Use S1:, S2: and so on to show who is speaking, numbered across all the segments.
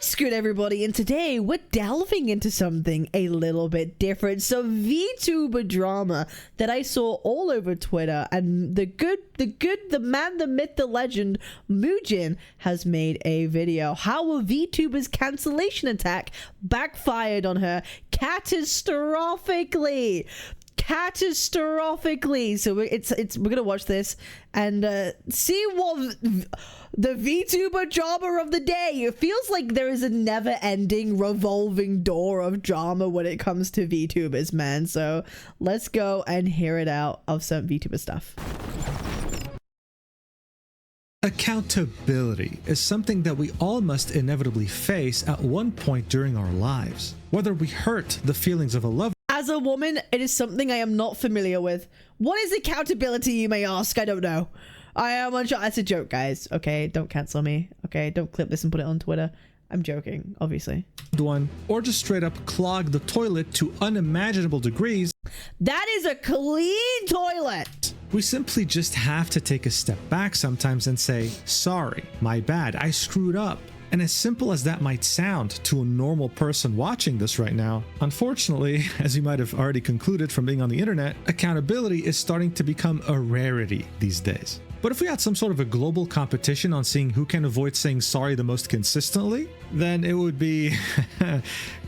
S1: What's good, everybody? And today we're delving into something a little bit different. Some VTuber drama that I saw all over Twitter, and the man, the myth, the legend, Muujin has made a video. How a VTuber's cancellation attack backfired on her catastrophically. So we're gonna watch this and see what the VTuber drama of the day. It feels like there is a never-ending revolving door of drama when it comes to VTubers, man. So let's go and hear it out of some VTuber stuff.
S2: Accountability is something that we all must inevitably face at one point during our lives. Whether we hurt the feelings of a loved one.
S1: As a woman, it is something I am not familiar with. What is accountability, you may ask? I don't know. I am unsure. That's a joke, guys. Okay, don't cancel me. Okay, don't clip this and put it on Twitter. I'm joking, obviously.
S2: Or just straight up clog the toilet to unimaginable degrees.
S1: That is a clean toilet.
S2: We simply just have to take a step back sometimes and say, sorry, my bad, I screwed up. And as simple as that might sound to a normal person watching this right now, unfortunately, as you might have already concluded from being on the internet, accountability is starting to become a rarity these days. But if we had some sort of a global competition on seeing who can avoid saying sorry the most consistently, then it would be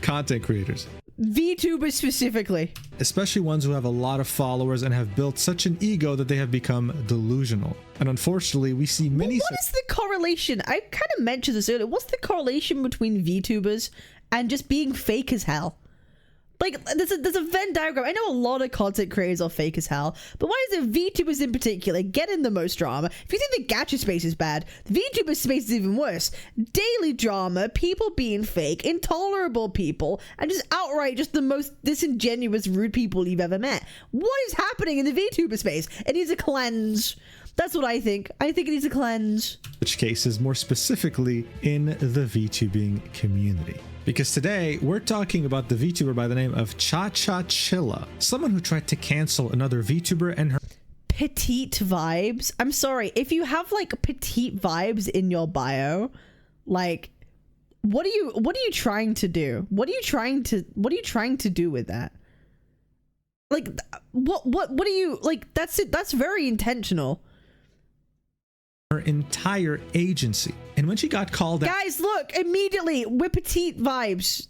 S2: content creators.
S1: VTubers specifically.
S2: Especially ones who have a lot of followers and have built such an ego that they have become delusional. And unfortunately, we see many...
S1: What is the correlation? I kind of mentioned this earlier. What's the correlation between VTubers and just being fake as hell? Like, there's a Venn diagram. I know a lot of content creators are fake as hell, but why is it VTubers in particular getting the most drama? If you think the gacha space is bad, the VTuber space is even worse. Daily drama, people being fake, intolerable people, and just outright just the most disingenuous, rude people you've ever met. What is happening in the VTuber space? It needs a cleanse. That's what I think. I think it needs a cleanse.
S2: Which cases more specifically in the VTubing community. Because today, we're talking about the VTuber by the name of ChaChaChilla, someone who tried to cancel another VTuber and her
S1: petite vibes. I'm sorry, if you have like petite vibes in your bio, like what are you trying to do? What are you trying to do with that? Like what are you like? That's it. That's very intentional.
S2: Her entire agency. And when she got called out,
S1: guys, look, immediately with petite vibes.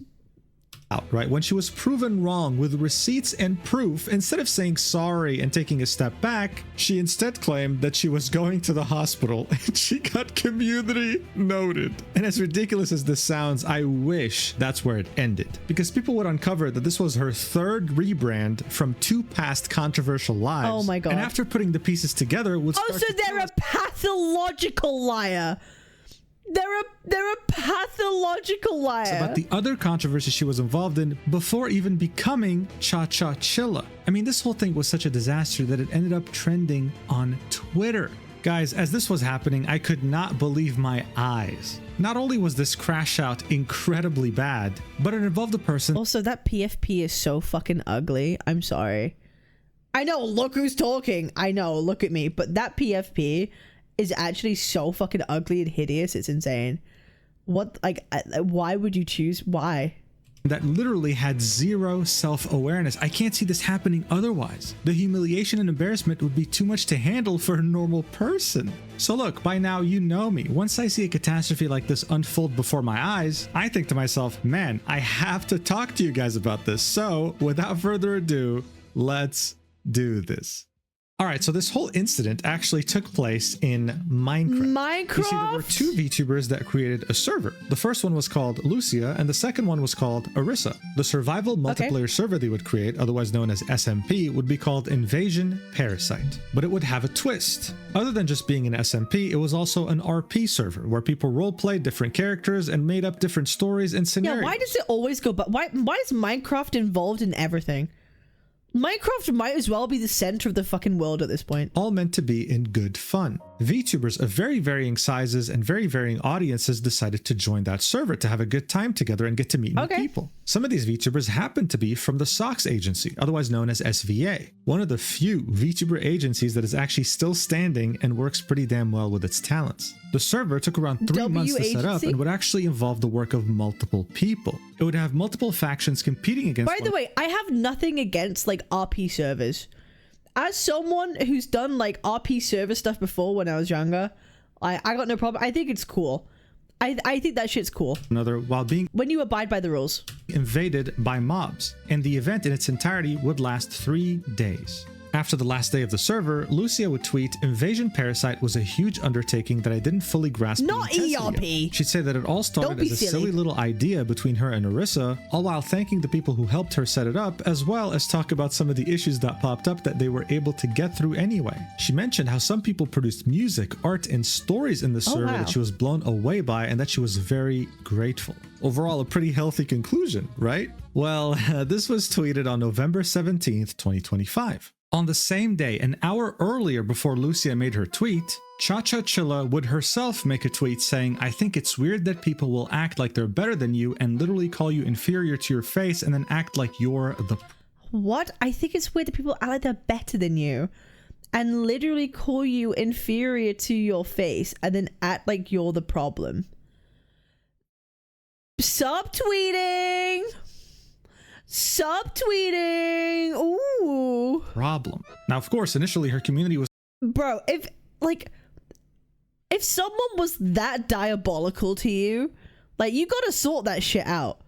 S2: Right, when she was proven wrong with receipts and proof, instead of saying sorry and taking a step back, she instead claimed that she was going to the hospital and she got community noted. And as ridiculous as this sounds, I wish that's where it ended, because people would uncover that this was her third rebrand from 2 past controversial lives.
S1: Oh my god.
S2: And after putting the pieces together, would start
S1: so they're a pathological liar. They're a pathological liar.
S2: About the other controversy she was involved in before even becoming ChaChaChilla. I mean, this whole thing was such a disaster that it ended up trending on Twitter. Guys, as this was happening, I could not believe my eyes. Not only was this crash out incredibly bad, but it involved a person.
S1: Also, that PFP is so fucking ugly. I'm sorry. I know, look who's talking. I know, look at me. But that PFP is actually so fucking ugly and hideous. It's insane. What, like, why would you choose? Why?
S2: That literally had zero self-awareness. I can't see this happening otherwise. The humiliation and embarrassment would be too much to handle for a normal person. So look, by now you know me. Once I see a catastrophe like this unfold before my eyes, I think to myself, man, I have to talk to you guys about this. So without further ado, let's do this. All right, so this whole incident actually took place in Minecraft. You see, there were 2 VTubers that created a server. The first one was called Lucia, and the second one was called Arissa. The survival multiplayer server they would create, otherwise known as SMP, would be called Invasion Parasite. But it would have a twist. Other than just being an SMP, it was also an RP server, where people roleplayed different characters and made up different stories and scenarios.
S1: Yeah, why does it always go back? Why is Minecraft involved in everything? Minecraft might as well be the center of the fucking world at this point.
S2: All meant to be in good fun. VTubers of very varying sizes and very varying audiences decided to join that server to have a good time together and get to meet new people. Some of these VTubers happened to be from the SOX agency, otherwise known as SVA, one of the few VTuber agencies that is actually still standing and works pretty damn well with its talents. The server took around 3 months to set up and would actually involve the work of multiple people. It would have multiple factions competing against.
S1: By the way, I have nothing against like RP servers. As someone who's done like RP server stuff before when I was younger, I got no problem. I think it's cool. I think that shit's cool.
S2: Another while being
S1: when you abide by the rules.
S2: Invaded by mobs, and the event in its entirety would last 3 days. After the last day of the server, Lucia would tweet, "Invasion Parasite was a huge undertaking that I didn't fully grasp."
S1: Not ERP.
S2: She'd say that it all started as a silly little idea between her and Orisa, all while thanking the people who helped her set it up, as well as talk about some of the issues that popped up that they were able to get through anyway. She mentioned how some people produced music, art, and stories in the server that she was blown away by and that she was very grateful. Overall, a pretty healthy conclusion, right? Well, this was tweeted on November 17th, 2025. On the same day, an hour earlier before Lucia made her tweet, ChaChaChilla would herself make a tweet saying, "I think it's weird that people will act like they're better than you and literally call you inferior to your face and then act like you're the..."
S1: What? I think it's weird that people act like they're better than you and literally call you inferior to your face and then act like you're the problem. Subtweeting! Subtweeting! Ooh.
S2: Problem. Now, of course, initially her community was...
S1: Bro, if someone was that diabolical to you, like, you gotta sort that shit out.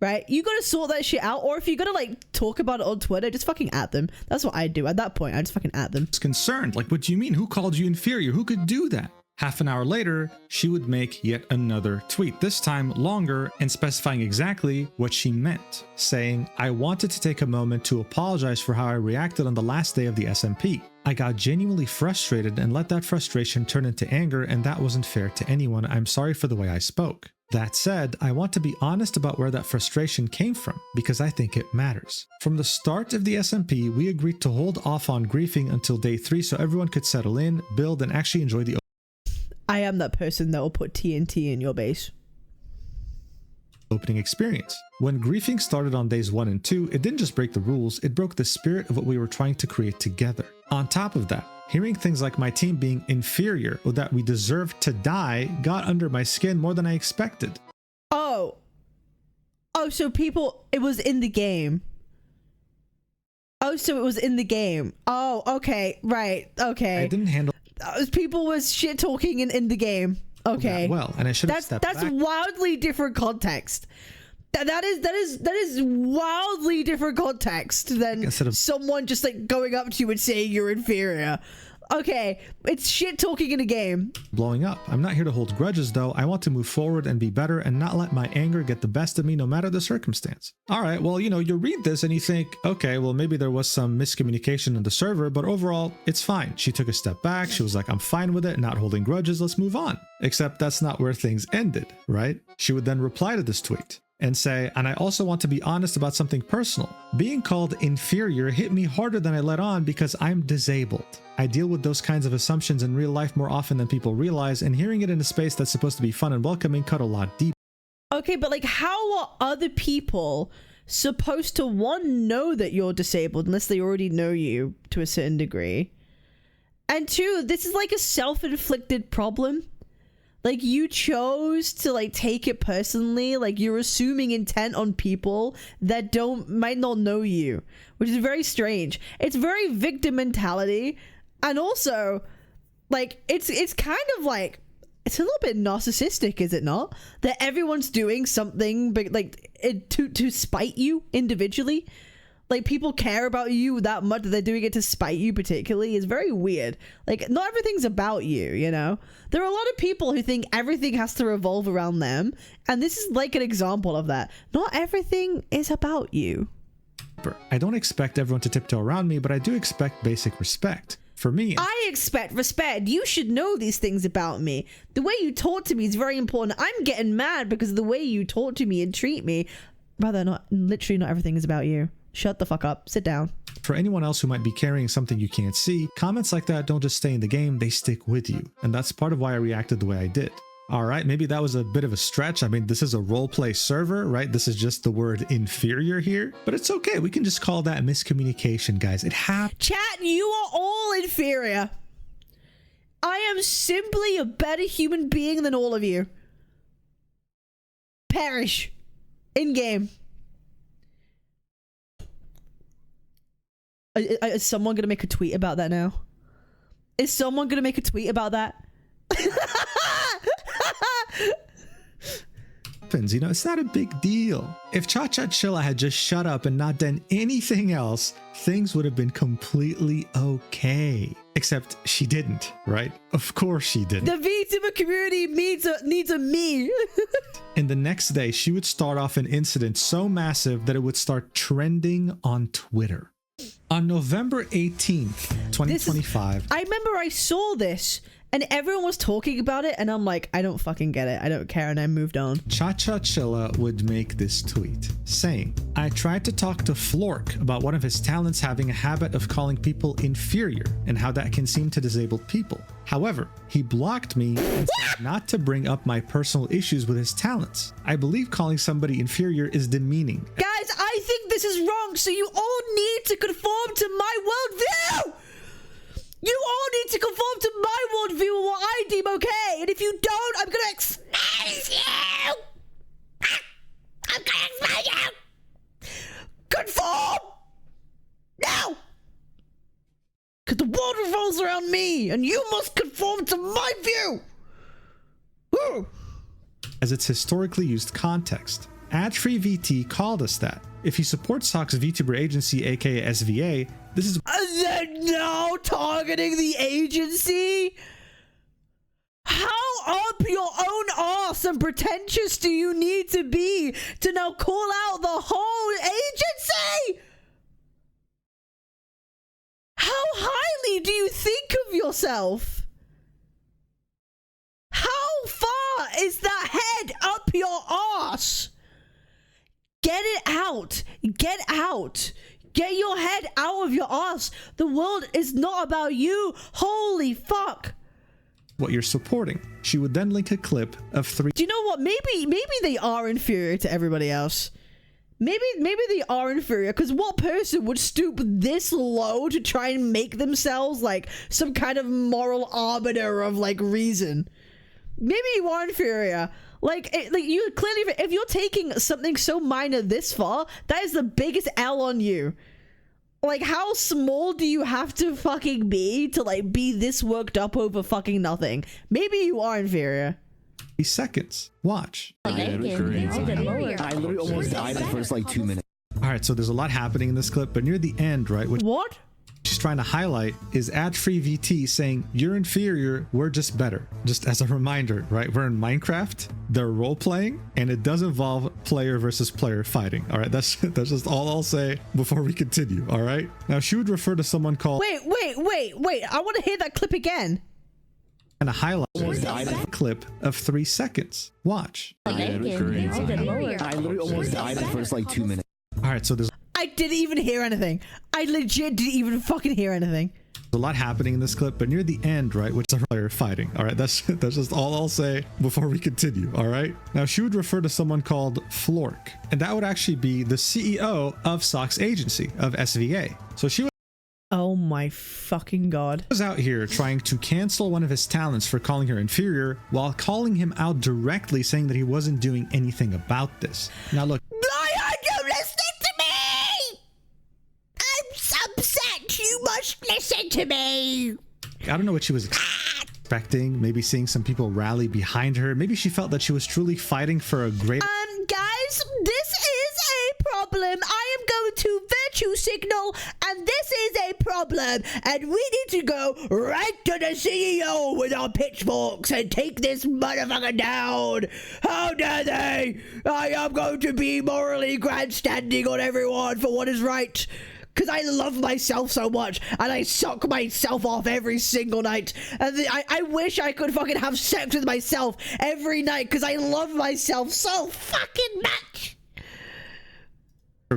S1: Right? You gotta sort that shit out, or if you're gonna, like, talk about it on Twitter, just fucking at them. That's what I do. At that point, I just fucking at them.
S2: Concerned. Like, what do you mean? Who called you inferior? Who could do that? Half an hour later, she would make yet another tweet, this time longer and specifying exactly what she meant, saying, "I wanted to take a moment to apologize for how I reacted on the last day of the SMP. I got genuinely frustrated and let that frustration turn into anger, and that wasn't fair to anyone. I'm sorry for the way I spoke. That said, I want to be honest about where that frustration came from, because I think it matters. From the start of the SMP, we agreed to hold off on griefing until day 3 so everyone could settle in, build, and actually enjoy the..."
S1: I am that person that will put TNT in your base.
S2: Opening experience. When griefing started on days 1 and 2, it didn't just break the rules, it broke the spirit of what we were trying to create together. On top of that, hearing things like my team being inferior or that we deserved to die got under my skin more than I expected.
S1: Oh, so people, it was in the game. Oh, so it was in the game. Oh, okay, right, okay.
S2: I didn't handle...
S1: People was shit talking in the game. Okay.
S2: Well, and I should have stepped back.
S1: That's wildly different context. That is wildly different context than someone just like going up to you and saying you're inferior. Okay, it's shit talking in a game.
S2: Blowing up. I'm not here to hold grudges though. I want to move forward and be better and not let my anger get the best of me no matter the circumstance. All right, well, you know, you read this and you think, okay, well, maybe there was some miscommunication in the server, but overall, it's fine. She took a step back. She was like, I'm fine with it, not holding grudges. Let's move on. Except that's not where things ended, right? She would then reply to this tweet and say, "And I also want to be honest about something personal. Being called inferior hit me harder than I let on because I'm disabled. I deal with those kinds of assumptions in real life more often than people realize, and hearing it in a space that's supposed to be fun and welcoming cut a lot deeper."
S1: Okay, but like, how are other people supposed to, one, know that you're disabled unless they already know you to a certain degree? And two, this is like a self-inflicted problem. Like, you chose to like take it personally. Like, you're assuming intent on people that might not know you, which is very strange. It's very victim mentality. And also, like, it's kind of like, it's a little bit narcissistic, is it not? That everyone's doing something but like to spite you individually. Like, people care about you that much that they're doing it to spite you particularly is very weird. Like, not everything's about you, you know? There are a lot of people who think everything has to revolve around them, and this is like an example of that. Not everything is about you.
S2: I don't expect everyone to tiptoe around me, but I do expect basic respect. For me, I
S1: expect respect. You should know these things about me. The way you talk to me is very important. I'm getting mad because of the way you talk to me and treat me. Brother, literally not everything is about you. Shut the fuck up. Sit down.
S2: For anyone else who might be carrying something you can't see, comments like that don't just stay in the game, they stick with you. And that's part of why I reacted the way I did. Alright, maybe that was a bit of a stretch. I mean, this is a roleplay server, right? This is just the word inferior here. But it's okay. We can just call that miscommunication, guys. It happened.
S1: Chat, you are all inferior. I am simply a better human being than all of you. Perish. In-game. Is someone going to make a tweet about that now? Is someone going to make a tweet about that?
S2: You know, it's not a big deal. If ChaChaChilla had just shut up and not done anything else, things would have been completely okay. Except she didn't, right? Of course she didn't.
S1: The VTuber community needs a me.
S2: And the next day, she would start off an incident so massive that it would start trending on Twitter. On November 18th, 2025.
S1: I remember I saw this and everyone was talking about it and I'm like, I don't fucking get it. I don't care, and I moved on.
S2: ChaChaChilla would make this tweet saying, I tried to talk to Flork about one of his talents having a habit of calling people inferior and how that can seem to disabled people. However, he blocked me and said not to bring up my personal issues with his talents. I believe calling somebody inferior is demeaning.
S1: Guys, I think this is wrong, so you all need to conform to my worldview! You all need to conform to my worldview and what I deem okay, and if you don't, I'm gonna expose you! I'm gonna expose you! Conform! Now! Because the world revolves around me, and you must conform to my view! Woo!
S2: As its historically used context. Ad-free VT called us that. If you support Sock's VTuber agency, aka SVA, this is—
S1: They're now targeting the agency? How up your own arse and pretentious do you need to be to now call out the whole agency? How highly do you think of yourself? How far is that head up your arse? Get it out. Get out. Get your head out of your ass. The world is not about you. Holy fuck.
S2: What you're supporting. She would then link a clip of 3.
S1: Do you know what? Maybe they are inferior to everybody else. Maybe they are inferior, because what person would stoop this low to try and make themselves like some kind of moral arbiter of like reason? Maybe you are inferior. Like you clearly, if you're taking something so minor this far, that is the biggest L on you. Like, how small do you have to fucking be to like be this worked up over fucking nothing? Maybe you are inferior.
S2: Seconds. Watch.
S3: I literally almost died in the first like 2 minutes.
S2: All right, so there's a lot happening in this clip, but near the end, right, which
S1: What?
S2: she's trying to highlight is ad-free VT saying, you're inferior, we're just better. Just as a reminder, right? We're in Minecraft, they're role-playing, and it does involve player versus player fighting. All right, that's just all I'll say before we continue, all right? Now, she would refer to someone called—
S1: Wait. I want to hear that clip again.
S2: And a highlight clip of 3 seconds. Watch.
S3: I literally almost died in the first like 2 minutes.
S2: All right, so there's
S1: I didn't even hear anything. I legit didn't even fucking hear anything.
S2: a lot happening in this clip, but near the end, right, which is a player fighting. All right, that's just all I'll say before we continue. All right. Now, she would refer to someone called Flork, and that would actually be the CEO of Sock's agency, of SVA. So she
S1: Oh my fucking god.
S2: was out here trying to cancel one of his talents for calling her inferior, while calling him out directly, saying that he wasn't doing anything about this. Now, look.
S1: Why aren't you listening to me? I'm upset. You must listen to me.
S2: I don't know what she was expecting. Maybe seeing some people rally behind her. Maybe she felt that she was truly fighting for a great—
S1: Guys, this is a problem. I am going to virtue signal, and this is a problem, and we need to go right to the CEO with our pitchforks and take this motherfucker down. How dare they? I am going to be morally grandstanding on everyone for what is right. Because I love myself so much, and I suck myself off every single night. And I wish I could fucking have sex with myself every night, because I love myself so fucking much.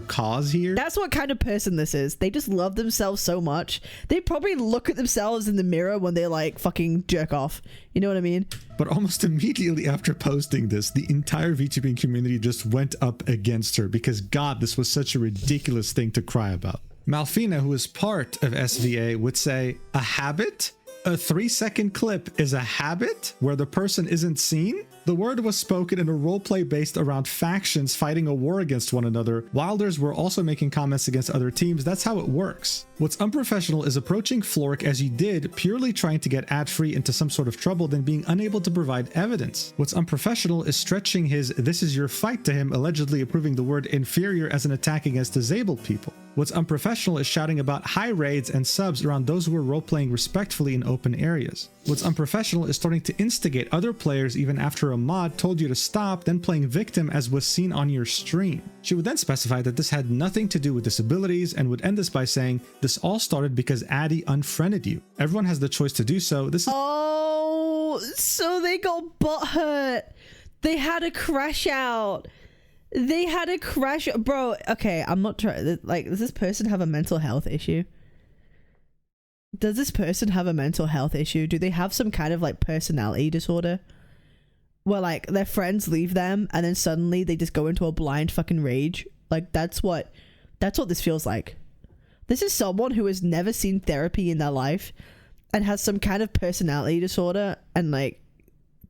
S2: cause here.
S1: That's what kind of person this is. They just love themselves so much. They probably look at themselves in the mirror when they like fucking jerk off. You know what I mean?
S2: But almost immediately after posting this, the entire VTubing community just went up against her because, God, this was such a ridiculous thing to cry about. Malfina, who is part of SVA, would say, a habit? A 3-second clip is a habit where the person isn't seen? The word was spoken in a roleplay based around factions fighting a war against one another. Wilders were also making comments against other teams. That's how it works. What's unprofessional is approaching Flork as you did, purely trying to get ad-free into some sort of trouble, then being unable to provide evidence. What's unprofessional is stretching his "this is your fight" to him, allegedly approving the word inferior as an attack against disabled people. What's unprofessional is shouting about high raids and subs around those who are role-playing respectfully in open areas. What's unprofessional is starting to instigate other players even after a mod told you to stop, then playing victim as was seen on your stream. She would then specify that this had nothing to do with disabilities and would end this by saying, this all started because Addy unfriended you. Everyone has the choice to do so. This is—
S1: Oh, so they got butthurt. They had a crash out. They had a crash. Bro, okay, I'm not trying. Like, does this person have a mental health issue? Does this person have a mental health issue? Do they have some kind of like personality disorder? Where like their friends leave them and then suddenly they just go into a blind fucking rage? Like that's what this feels like. This is someone who has never seen therapy in their life and has some kind of personality disorder and like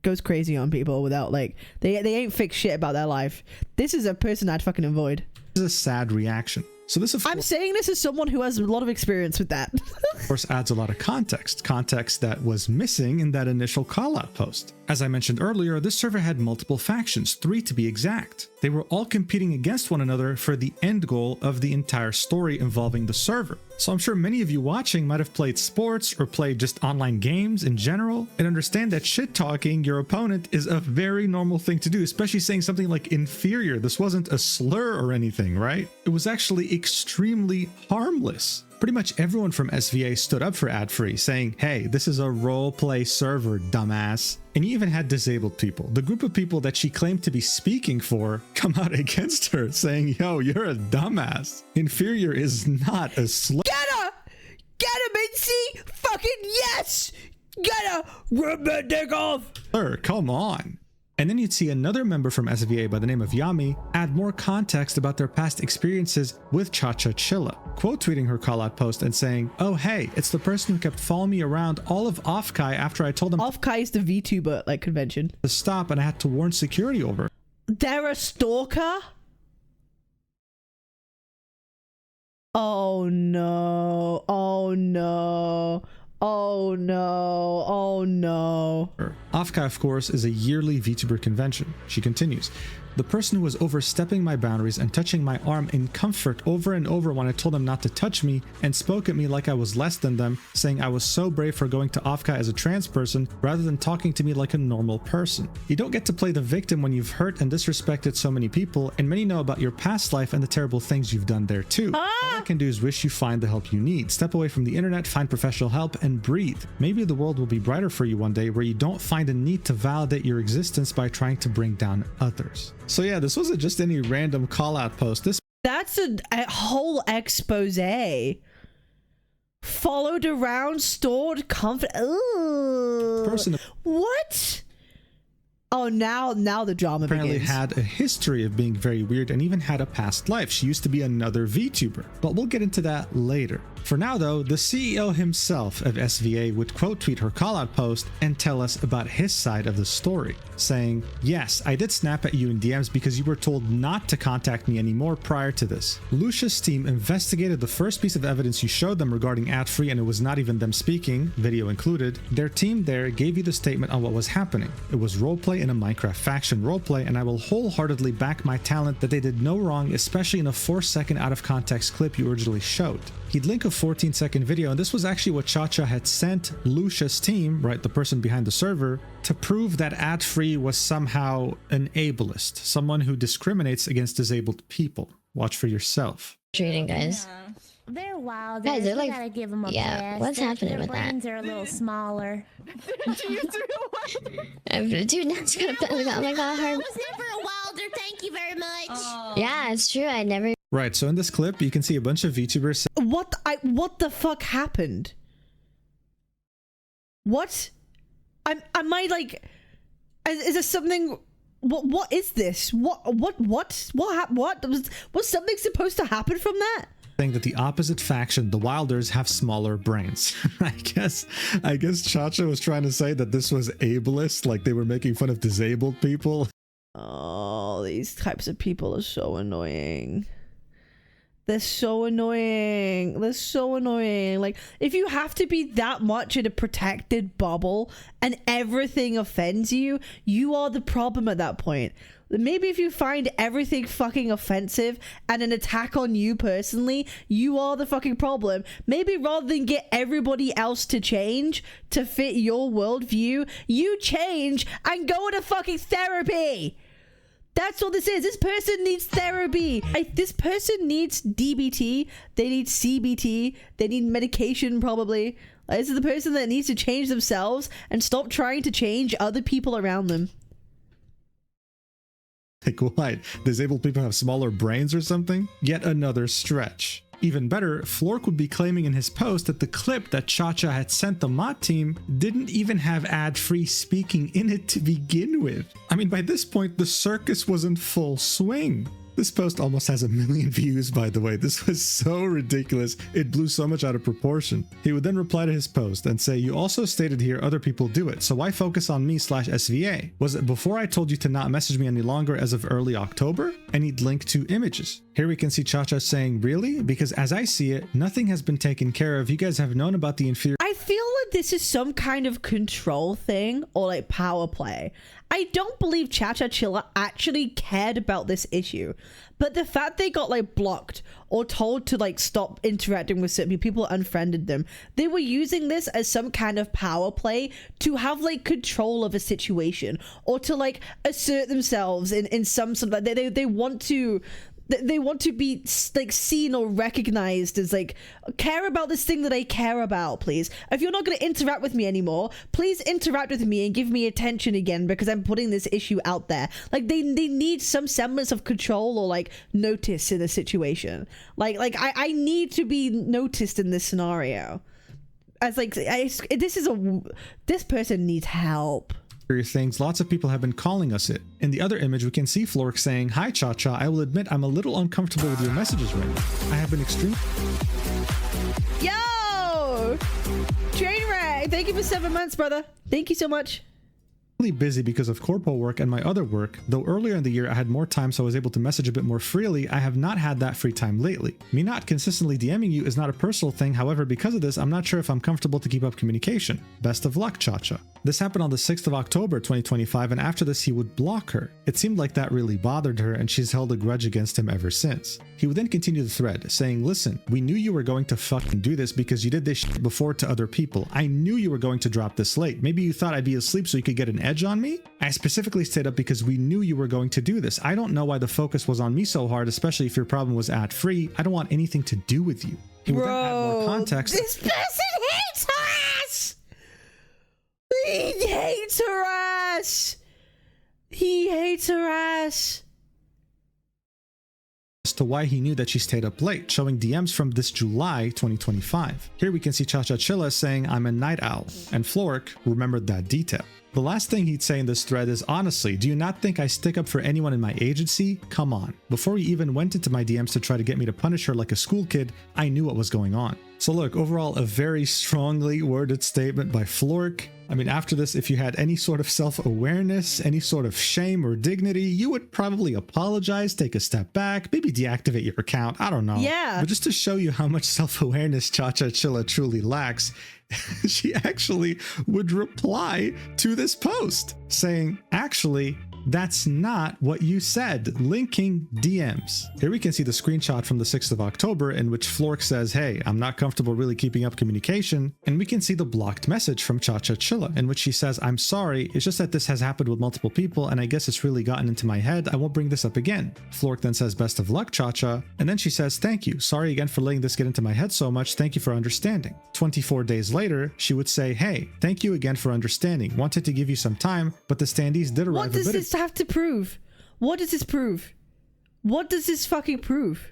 S1: goes crazy on people without like they ain't fixed shit about their life. This is a person I'd fucking avoid.
S2: a sad reaction. So this,
S1: I'm saying this as someone who has a lot of experience with that.
S2: of course, adds a lot of context that was missing in that initial call-out post. As I mentioned earlier, this server had multiple factions, 3 to be exact. They were all competing against one another for the end goal of the entire story involving the server. So I'm sure many of you watching might have played sports or played just online games in general, and understand that shit-talking your opponent is a very normal thing to do, especially saying something like inferior. This wasn't a slur or anything, right? It was actually extremely harmless. Pretty much everyone from SVA stood up for ad-free, saying, hey, this is a role-play server, dumbass. And you even had disabled people, the group of people that she claimed to be speaking for, come out against her, saying, yo, you're a dumbass. Inferior is not a slur.
S1: Get her! Get him, Mincy! Fucking yes! Get her! Rip that dick off!
S2: Sir, come on. And then you'd see another member from SVA by the name of Yami add more context about their past experiences with ChaChaChilla, quote tweeting her call-out post and saying, oh hey, it's the person who kept following me around all of Offkai after I told them
S1: Offkai is the Vtuber like convention
S2: to stop, and I had to warn security over.
S1: They're a stalker? Oh no, oh no. Oh no, oh no.
S2: Offkai, of course, is a yearly VTuber convention. She continues, the person who was overstepping my boundaries and touching my arm in comfort over and over when I told them not to touch me, and spoke at me like I was less than them, saying I was so brave for going to Offkai as a trans person rather than talking to me like a normal person. You don't get to play the victim when you've hurt and disrespected so many people, and many know about your past life and the terrible things you've done there too. All I can do is wish you find the help you need. Step away from the internet, find professional help, and breathe. Maybe the world will be brighter for you one day, where you don't find a need to validate your existence by trying to bring down others. So yeah, this wasn't just any random call-out post.
S1: That's a whole expose. Followed around, stored, comfort.
S2: Person
S1: what? Oh, now the drama
S2: apparently
S1: begins.
S2: Had a history of being very weird and even had a past life. She used to be another VTuber, but we'll get into that later. For now though, the CEO himself of SVA would quote tweet her call-out post and tell us about his side of the story, saying, yes, I did snap at you in DMs because you were told not to contact me anymore prior to this. Lucia's team investigated the first piece of evidence you showed them regarding ad-free, and it was not even them speaking, video included. Their team there gave you the statement on what was happening. It was roleplay in a Minecraft faction roleplay, and I will wholeheartedly back my talent that they did no wrong, especially in a 4-second out of context clip you originally showed. He'd link a 14-second video, and this was actually what ChaCha had sent Lucia's team, right, the person behind the server, to prove that ad-free was somehow an ableist, someone who discriminates against disabled people. Watch for yourself.
S4: Treating guys.
S5: Yeah. They're wild.
S4: Guys, they're like,
S5: gotta give them a
S4: yeah,
S5: pass.
S4: what's happening
S5: their
S4: with that?
S5: brains are a little smaller.
S4: Dude, that's gonna, oh my god, her.
S5: I was never a wilder. Thank you very much.
S4: Yeah, it's true. I never
S2: Right, so in this clip, you can see a bunch of VTubers
S1: What the fuck happened? What? Am I like? Is there something? What is this? What was something supposed to happen from that?
S2: saying that the opposite faction, the Wilders, have smaller brains. I guess Chacha was trying to say that this was ableist, like they were making fun of disabled people.
S1: Oh, these types of people are so annoying. They're so annoying. They're so annoying. Like, if you have to be that much in a protected bubble and everything offends you, you are the problem at that point. Maybe if you find everything fucking offensive and an attack on you personally, you are the fucking problem. Maybe rather than get everybody else to change to fit your worldview, you change and go to fucking therapy. That's all this is. This person needs therapy. This person needs DBT. They need CBT. They need medication probably. This is the person that needs to change themselves and stop trying to change other people around them.
S2: Like, what? Disabled people have smaller brains or something? Yet another stretch. Even better, Flork would be claiming in his post that the clip that ChaCha had sent the mod team didn't even have ad-free speaking in it to begin with. I mean, by this point, the circus was in full swing. This post almost has 1 million views, by the way. This was so ridiculous. It blew so much out of proportion. He would then reply to his post and say, "You also stated here other people do it, so why focus on me/SVA? Was it before I told you to not message me any longer as of early October?" And he'd link to images. Here we can see ChaCha saying, "Really? Because as I see it, nothing has been taken care of. You guys have known about the inferior..."
S1: I feel like this is some kind of control thing or like power play. I don't believe ChaChaChilla actually cared about this issue, but the fact they got like blocked or told to like stop interacting with certain people, unfriended them, they were using this as some kind of power play to have like control of a situation or to like assert themselves in some sort of like they want to be like seen or recognized as like, care about this thing that I care about, please. If you're not going to interact with me anymore, please interact with me and give me attention again because I'm putting this issue out there. Like they need some semblance of control or like notice in a situation. Like I need to be noticed in this scenario. As like this person needs help.
S2: Things, lots of people have been calling us it. In the other image, we can see Flork saying, "Hi ChaCha, I will admit I'm a little uncomfortable with your messages right now. I have been extremely..."
S1: Yo! Trainwreck! Thank you for 7 months, brother. Thank you so much.
S2: Busy because of corpo work and my other work. Though earlier in the year I had more time so I was able to message a bit more freely, I have not had that free time lately. Me not consistently DMing you is not a personal thing, however because of this I'm not sure if I'm comfortable to keep up communication. Best of luck, ChaCha. This happened on the 6th of October 2025 and after this he would block her. It seemed like that really bothered her and she's held a grudge against him ever since. He would then continue the thread, saying, "Listen, we knew you were going to fucking do this because you did this shit before to other people. I knew you were going to drop this late. Maybe you thought I'd be asleep so you could get an edge on me? I specifically stayed up because we knew you were going to do this. I don't know why the focus was on me so hard, especially if your problem was ad-free. I don't want anything to do with you." He would then add more context.
S1: This person hates her ass! He hates her ass! He hates her ass!
S2: As to why he knew that she stayed up late, showing DMs from this July 2025. Here we can see ChaChaChilla saying, "I'm a night owl," and Flork remembered that detail. The last thing he'd say in this thread is, "Honestly, do you not think I stick up for anyone in my agency? Come on." Before he even went into my DMs to try to get me to punish her like a school kid, I knew what was going on. So look, overall a very strongly worded statement by Flork. I mean, after this, if you had any sort of self-awareness, any sort of shame or dignity, you would probably apologize, take a step back, maybe deactivate your account, I don't know.
S1: Yeah.
S2: But just to show you how much self-awareness ChaChaChilla truly lacks, she actually would reply to this post saying, "Actually, that's not what you said," linking DMs. Here we can see the screenshot from the 6th of October in which Flork says, "Hey, I'm not comfortable really keeping up communication." And we can see the blocked message from ChaChaChilla in which she says, "I'm sorry, it's just that this has happened with multiple people and I guess it's really gotten into my head. I won't bring this up again." Flork then says, "Best of luck, ChaCha." And then she says, "Thank you. Sorry again for letting this get into my head so much. Thank you for understanding." 24 days later, she would say, "Hey, thank you again for understanding. Wanted to give you some time, but the standees did arrive
S1: What does this have to prove? What does this prove? What does this fucking prove?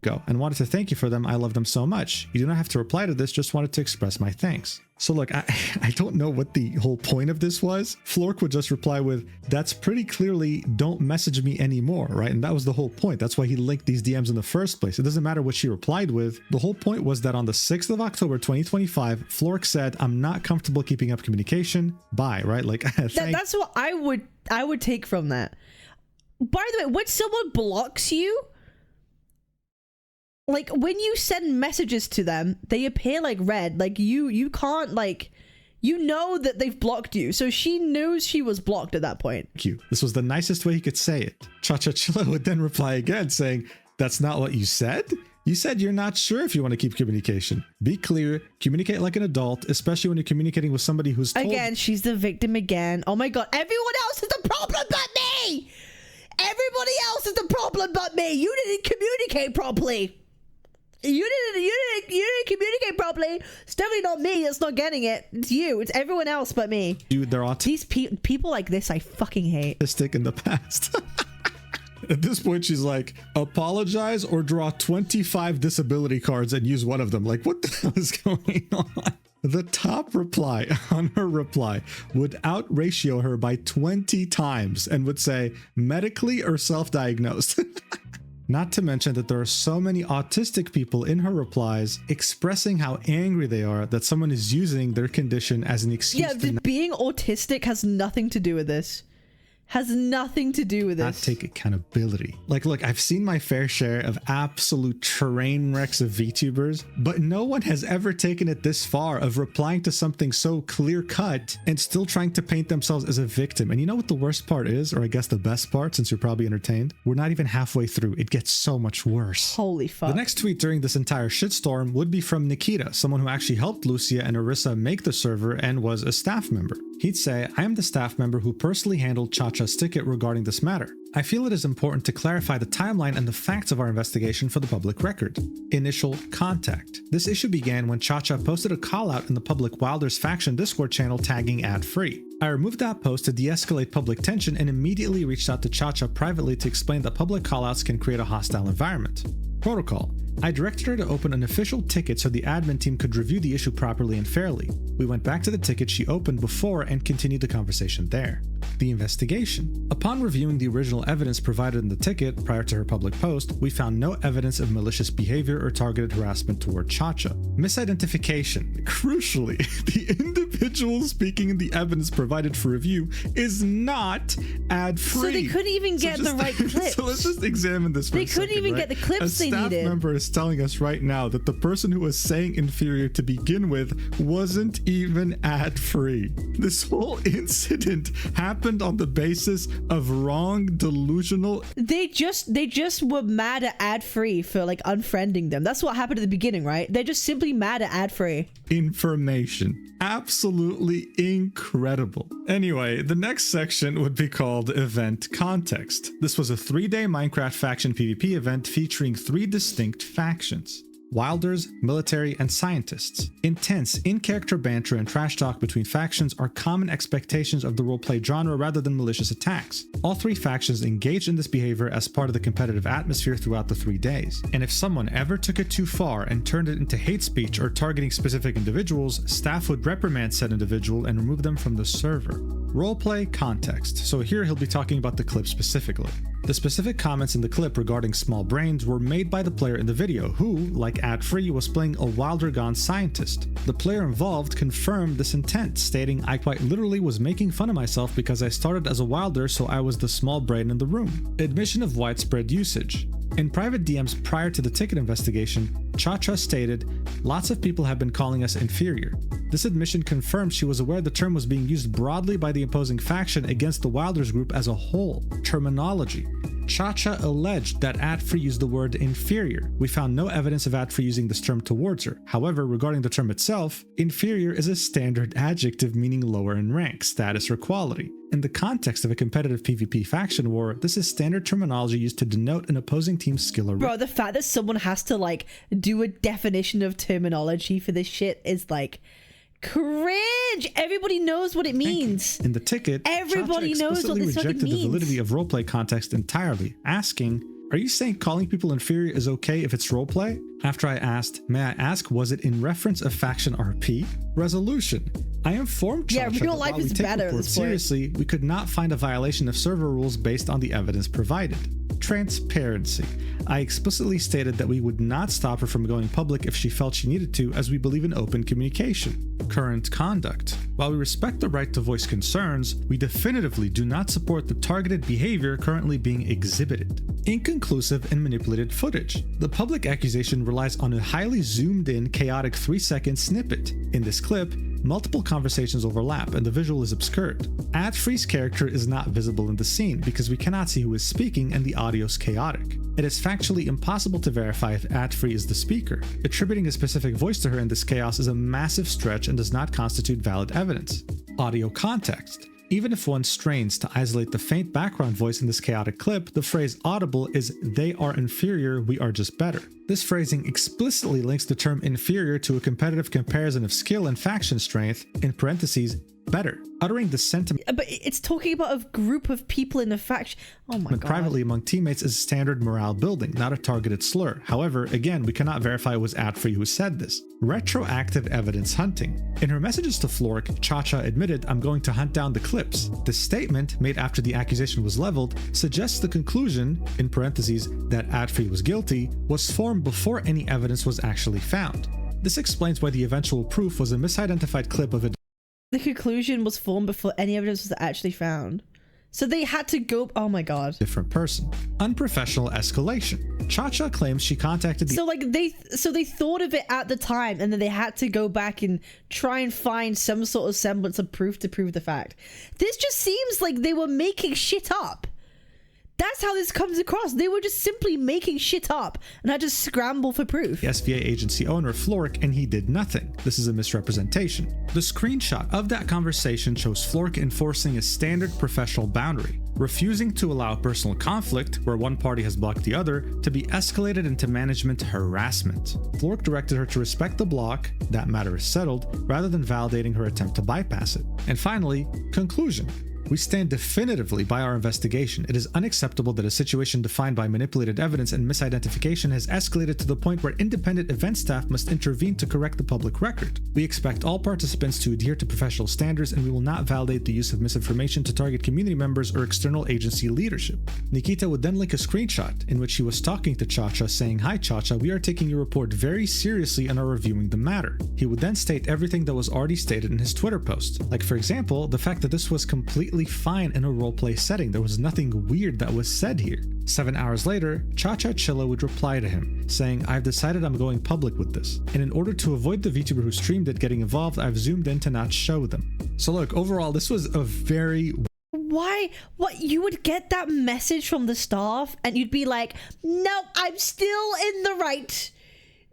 S2: Go and wanted to thank you for them. I love them so much. You do not have to reply to this, just wanted to express my thanks. So look, I don't know what the whole point of this was. Flork would just reply with, that's pretty clearly don't message me anymore, right? And that was the whole point. That's why he linked these DMs in the first place. It doesn't matter what she replied with. The whole point was that on the 6th of October, 2025, Flork said, I'm not comfortable keeping up communication. Bye, right? Like,
S1: that's what I would take from that. By the way, when someone blocks you, like when you send messages to them, they appear like red. Like you can't, like, you know that they've blocked you. So she knows she was blocked at that point.
S2: Thank you. This was the nicest way he could say it. ChaChaChilla would then reply again saying, that's not what you said? You said you're not sure if you want to keep communication. Be clear, communicate like an adult, especially when you're communicating with somebody who's told—
S1: Again, she's the victim again. Oh my god, everyone else is the problem but me! Everybody else is the problem but me! You didn't communicate properly! You didn't communicate properly. It's definitely not me that's not getting it. It's you. It's everyone else but me.
S2: Dude, they're
S1: these people like this I fucking hate.
S2: Autistic in the past. At this point, she's like, apologize or draw 25 disability cards and use one of them. Like, what the hell is going on? The top reply on her reply would out-ratio her by 20 times and would say, medically or self-diagnosed. Not to mention that there are so many autistic people in her replies expressing how angry they are that someone is using their condition as an excuse.
S1: Yeah, being autistic has nothing to do with this. Has nothing to do with this.
S2: Not take accountability. Like, look, I've seen my fair share of absolute train wrecks of VTubers, but no one has ever taken it this far of replying to something so clear cut and still trying to paint themselves as a victim. And you know what the worst part is, or I guess the best part, since you're probably entertained? We're not even halfway through. It gets so much worse.
S1: Holy fuck.
S2: The next tweet during this entire shitstorm would be from Nikita, someone who actually helped Lucia and Arissa make the server and was a staff member. He'd say, I am the staff member who personally handled ChaCha's ticket regarding this matter. I feel it is important to clarify the timeline and the facts of our investigation for the public record. Initial contact. This issue began when ChaCha posted a call out in the public Wilders faction Discord channel tagging ad-free. I removed that post to de-escalate public tension and immediately reached out to ChaCha privately to explain that public callouts can create a hostile environment. Protocol. I directed her to open an official ticket so the admin team could review the issue properly and fairly. We went back to the ticket she opened before and continued the conversation there. The investigation. Upon reviewing the original evidence provided in the ticket prior to her public post, we found no evidence of malicious behavior or targeted harassment toward ChaCha. Misidentification. Crucially, the individual speaking in the evidence provided for review is not ad-free.
S1: So they couldn't even get the right clips.
S2: So let's just examine this for a second.
S1: They couldn't even get the clips they needed.
S2: A staff member is telling us right now that the person who was saying inferior to begin with wasn't even ad-free. This whole incident happened on the basis of wrong, delusional—
S1: They just were mad at ad-free for like unfriending them. That's what happened at the beginning, right? They're just simply mad at ad-free
S2: information. Absolutely incredible. Anyway, the next section would be called Event Context. This was a 3-day Minecraft faction PvP event featuring 3 distinct factions: Wilders, military, and scientists. Intense, in-character banter and trash talk between factions are common expectations of the roleplay genre rather than malicious attacks. All 3 factions engaged in this behavior as part of the competitive atmosphere throughout the 3 days. And if someone ever took it too far and turned it into hate speech or targeting specific individuals, staff would reprimand said individual and remove them from the server. Roleplay context. So here he'll be talking about the clip specifically. The specific comments in the clip regarding small brains were made by the player in the video who, like ad-free, was playing a Wilder Gone scientist. The player involved confirmed this intent, stating, I quite literally was making fun of myself because I started as a Wilder, so I was the small brain in the room. Admission of widespread usage. In private DMs prior to the ticket investigation, ChaCha stated, lots of people have been calling us inferior. This admission confirms she was aware the term was being used broadly by the opposing faction against the Wilders group as a whole. Terminology. ChaCha alleged that ad-free used the word inferior. We found no evidence of ad-free using this term towards her. However, regarding the term itself, inferior is a standard adjective meaning lower in rank, status, or quality. In the context of a competitive PvP faction war, this is standard terminology used to denote an opposing team's skill or—
S1: Bro, the fact that someone has to like do a definition of terminology for this shit is like cringe. Everybody knows what it means.
S2: In the ticket,
S1: everybody knows what this fucking
S2: rejected
S1: means.
S2: the validity of roleplay context entirely, asking, Are you saying calling people inferior is okay if it's roleplay? After I asked, may I ask, was it in reference of faction RP? Resolution. I informed ChaCha
S1: real
S2: that
S1: life
S2: while we
S1: is
S2: take
S1: better at
S2: reports
S1: this point.
S2: seriously, we could not find a violation of server rules based on the evidence provided. Transparency. I explicitly stated that we would not stop her from going public if she felt she needed to, as we believe in open communication. Current conduct. While we respect the right to voice concerns, we definitively do not support the targeted behavior currently being exhibited. Inconclusive and manipulated footage. The public accusation relies on a highly zoomed in, chaotic 3-second snippet. In this clip, multiple conversations overlap and the visual is obscured. Adfree's character is not visible in the scene because we cannot see who is speaking and the audio is chaotic. It is factually impossible to verify if Adfree is the speaker. Attributing a specific voice to her in this chaos is a massive stretch and does not constitute valid evidence. Audio context. Even if one strains to isolate the faint background voice in this chaotic clip, the phrase audible is "they are inferior, we are just better." This phrasing explicitly links the term inferior to a competitive comparison of skill and faction strength, in parentheses, better, uttering the sentiment
S1: But it's talking about a group of people in a faction. Oh my god.
S2: privately among teammates is standard morale building, not a targeted slur. However, again, we cannot verify it was Adfree who said this. Retroactive evidence hunting. In her messages to Flork, ChaCha admitted, "I'm going to hunt down the clips." The statement, made after the accusation was leveled, suggests the conclusion, in parentheses, that Adfree was guilty, was formed before any evidence was actually found. This explains why the eventual proof was a misidentified clip of a
S1: The conclusion was formed before any evidence was actually found. So they had to go. Oh my god.
S2: different person. Unprofessional escalation. ChaCha claims she contacted the
S1: So like they thought of it at the time, and then they had to go back and try and find some sort of semblance of proof to prove the fact. This just seems like they were making shit up. That's how this comes across. They were just simply making shit up and had to scramble for proof.
S2: SVA agency owner Flork, and he did nothing. This is a misrepresentation. The screenshot of that conversation shows Flork enforcing a standard professional boundary, refusing to allow personal conflict, where one party has blocked the other, to be escalated into management harassment. Flork directed her to respect the block, that matter is settled, rather than validating her attempt to bypass it. And finally, conclusion. We stand definitively by our investigation. It is unacceptable that a situation defined by manipulated evidence and misidentification has escalated to the point where independent event staff must intervene to correct the public record. We expect all participants to adhere to professional standards, and we will not validate the use of misinformation to target community members or external agency leadership. Nikita would then link a screenshot in which he was talking to ChaCha saying, "Hi ChaCha, we are taking your report very seriously and are reviewing the matter." He would then state everything that was already stated in his Twitter post. Like, for example, the fact that this was completely fine in a roleplay setting. There was nothing weird that was said here. 7 hours later, ChaChaChilla would reply to him, saying, "I've decided I'm going public with this. And in order to avoid the VTuber who streamed it getting involved, I've zoomed in to not show them." So look, overall, this was a very...
S1: Why? What? You would get that message from the staff and you'd be like, "No, I'm still in the right.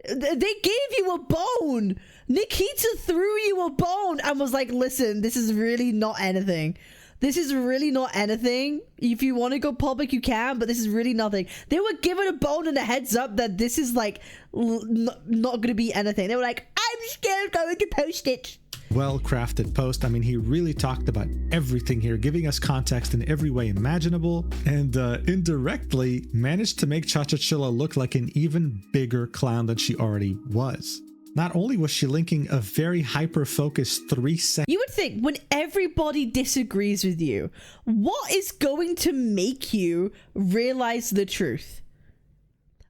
S1: They gave you a bone. Nikita threw you a bone and was like, listen, this is really not anything. This is really not anything. If you want to go public, you can, but this is really nothing." They were given a bone and a heads up that this is like not going to be anything. They were like, "I'm still going to post it."
S2: Well-crafted post. I mean, he really talked about everything here, giving us context in every way imaginable, and indirectly managed to make ChaChaChilla look like an even bigger clown than she already was. Not only was she linking a very hyper-focused 3-second...
S1: You would think when everybody disagrees with you, what is going to make you realize the truth?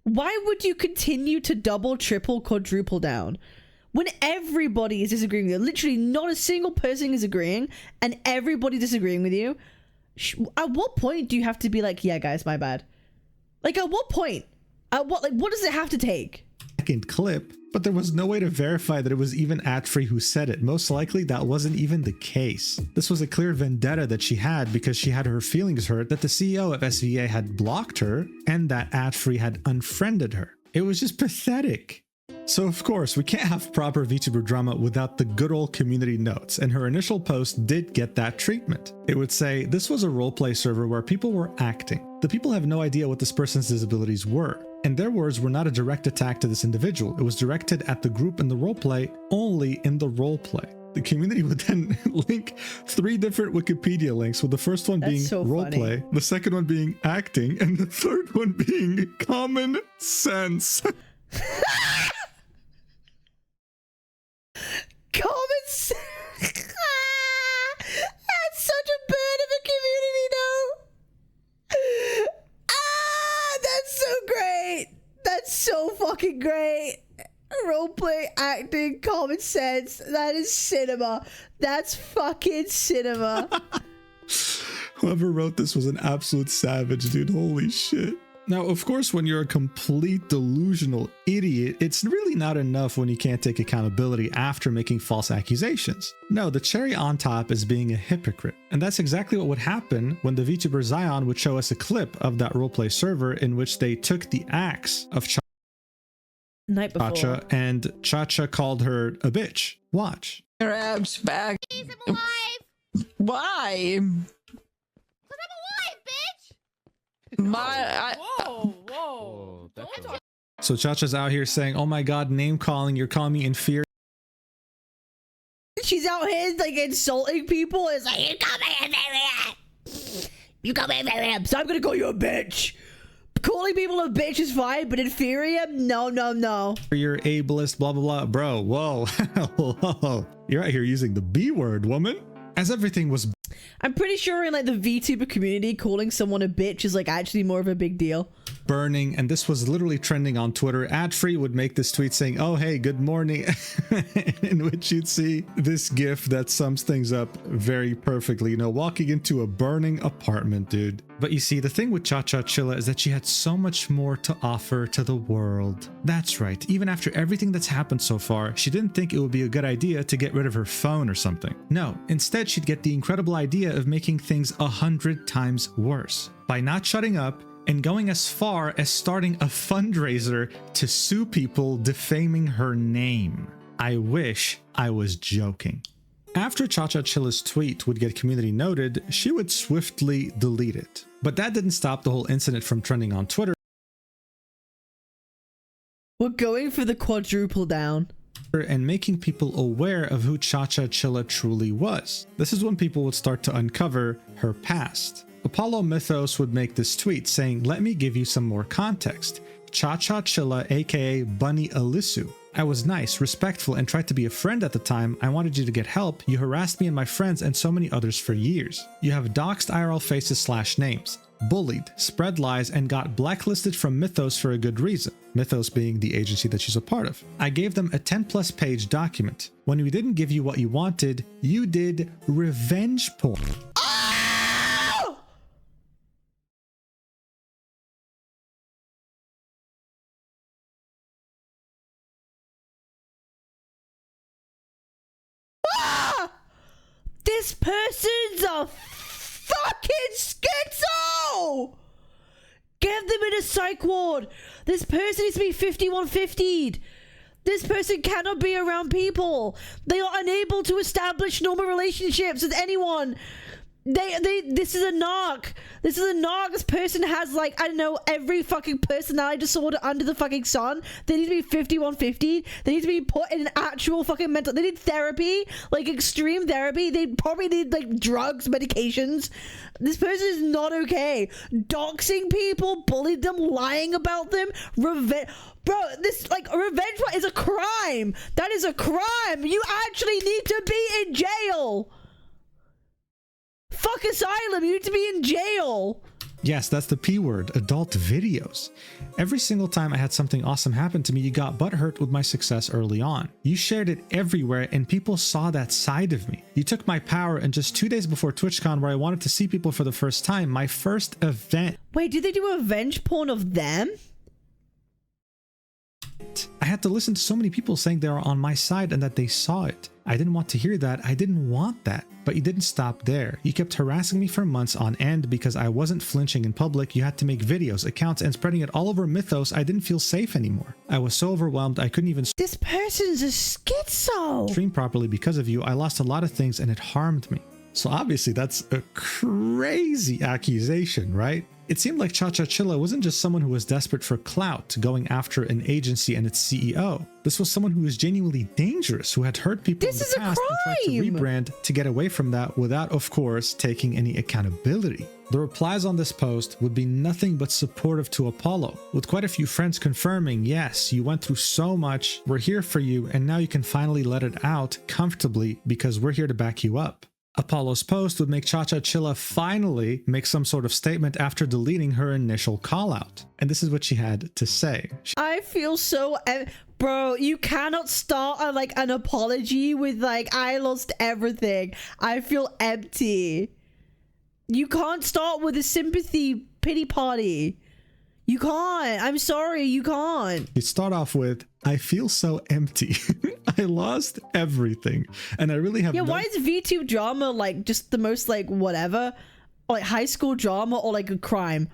S1: Why would you continue to double, triple, quadruple down? When everybody is disagreeing with you, literally not a single person is agreeing, and everybody disagreeing with you, at what point do you have to be like, "Yeah, guys, my bad"? Like, at what point? What does it have to take?
S2: Clip, but there was no way to verify that it was even Adfree who said it. Most likely that wasn't even the case. This was a clear vendetta that she had because she had her feelings hurt that the CEO of SVA had blocked her and that Adfree had unfriended her. It was just pathetic. So of course, we can't have proper VTuber drama without the good old community notes, and her initial post did get that treatment. It would say, "This was a roleplay server where people were acting. The people have no idea what this person's disabilities were. And their words were not a direct attack to this individual. It was directed at the group in the roleplay, only in the roleplay. the community would then link 3 different Wikipedia links, with the first one
S1: That's
S2: being
S1: so
S2: roleplay, the second one being acting, and the third one being common sense.
S1: Common sense. That's such a burn of a community, though. That's so great. That's so fucking great. Roleplay, acting, common sense. That is cinema. That's fucking cinema.
S2: Whoever wrote this was an absolute savage, dude. Holy shit. Now, of course, when you're a complete delusional idiot, it's really not enough when you can't take accountability after making false accusations. No, the cherry on top is being a hypocrite. And that's exactly what would happen when the VTuber Zion would show us a clip of that roleplay server in which they took the axe of
S1: Night before.
S2: ChaCha and ChaCha called her a bitch. Watch.
S4: Your abs back.
S6: I'm alive.
S4: Why?
S6: Cause I'm alive, bitch.
S3: Whoa, that's a...
S2: So ChaCha's out here saying, oh my god, name calling, you're calling me inferior.
S1: She's out here like insulting people. It's like, you call me inferior, so I'm gonna call you a bitch. Calling people a bitch is fine, but inferior? No.
S2: You're ableist, blah, blah, blah. Bro, whoa. Whoa. You're out here using the B word, woman. As everything was
S1: I'm pretty sure in like the VTuber community, calling someone a bitch is like actually more of a big deal.
S2: burning, and this was literally trending on Twitter. Adfree would make this tweet saying, oh, hey, good morning, in which you'd see this gif that sums things up very perfectly, you know, walking into a burning apartment, dude. But you see, the thing with ChaChaChilla is that she had so much more to offer to the world. That's right, even after everything that's happened so far, she didn't think it would be a good idea to get rid of her phone or something. No, instead she'd get the incredible idea of making things 100 times worse. By not shutting up, and going as far as starting a fundraiser to sue people defaming her name. I wish I was joking. After ChaChaChilla's tweet would get community noted, she would swiftly delete it. But that didn't stop the whole incident from trending on Twitter.
S1: We're going for the quadruple down.
S2: And making people aware of who ChaChaChilla truly was. This is when people would start to uncover her past. Apollo Mythos would make this tweet saying, let me give you some more context. ChaChaChilla, aka Bunny Alisu. I was nice, respectful, and tried to be a friend at the time. I wanted you to get help. You harassed me and my friends and so many others for years. You have doxed IRL faces / names, bullied, spread lies, and got blacklisted from Mythos for a good reason. Mythos being the agency that she's a part of. I gave them a 10+ page document. When we didn't give you what you wanted, you did revenge porn.
S1: This person's a fucking schizo! Get them in a psych ward. This person needs to be 5150'd. This person cannot be around people. They are unable to establish normal relationships with anyone. This is a narc. This is a narc. This person has, like, I don't know, every fucking personality disorder under the fucking sun. They need to be 5150. They need to be put in an actual fucking mental. They need therapy, like extreme therapy. They probably need like drugs, medications. This person is not okay. Doxing people, bullying them, lying about them, revenge. Bro, this, like, revenge is a crime. That is a crime. You actually need to be in jail. Fuck asylum, you need to be in jail.
S2: Yes, that's the P word, adult videos. Every single time I had something awesome happen to me, you got butthurt with my success early on. You shared it everywhere and people saw that side of me. You took my power, and just 2 days before TwitchCon, where I wanted to see people for the first time, my first event.
S1: Wait, did they do a revenge porn of them?
S2: I had to listen to so many people saying they were on my side and that they saw it. I didn't want to hear that. I didn't want that. But you didn't stop there. You kept harassing me for months on end because I wasn't flinching in public. You had to make videos, accounts, and spreading it all over Mythos. I didn't feel safe anymore. I was so overwhelmed I couldn't even
S1: This person's a schizo.
S2: stream properly because of you. I lost a lot of things and it harmed me. So obviously that's a crazy accusation, right? It seemed like ChaChaChilla wasn't just someone who was desperate for clout, going after an agency and its CEO. This was someone who was genuinely dangerous, who had hurt people in the past and tried to rebrand to get away from that without, of course, taking any accountability. The replies on this post would be nothing but supportive to Apollo, with quite a few friends confirming, yes, you went through so much, we're here for you, and now you can finally let it out comfortably because we're here to back you up. Apollo's post would make ChaChaChilla finally make some sort of statement after deleting her initial call out. And this is what she had to say.
S1: I feel so... Bro, you cannot start an apology with I lost everything. I feel empty. You can't start with a sympathy pity party. You can't. I'm sorry, you can't.
S2: You start off with, I feel so empty. I lost everything. And I really have
S1: why is VTube drama just the most whatever? Or high school drama or a crime?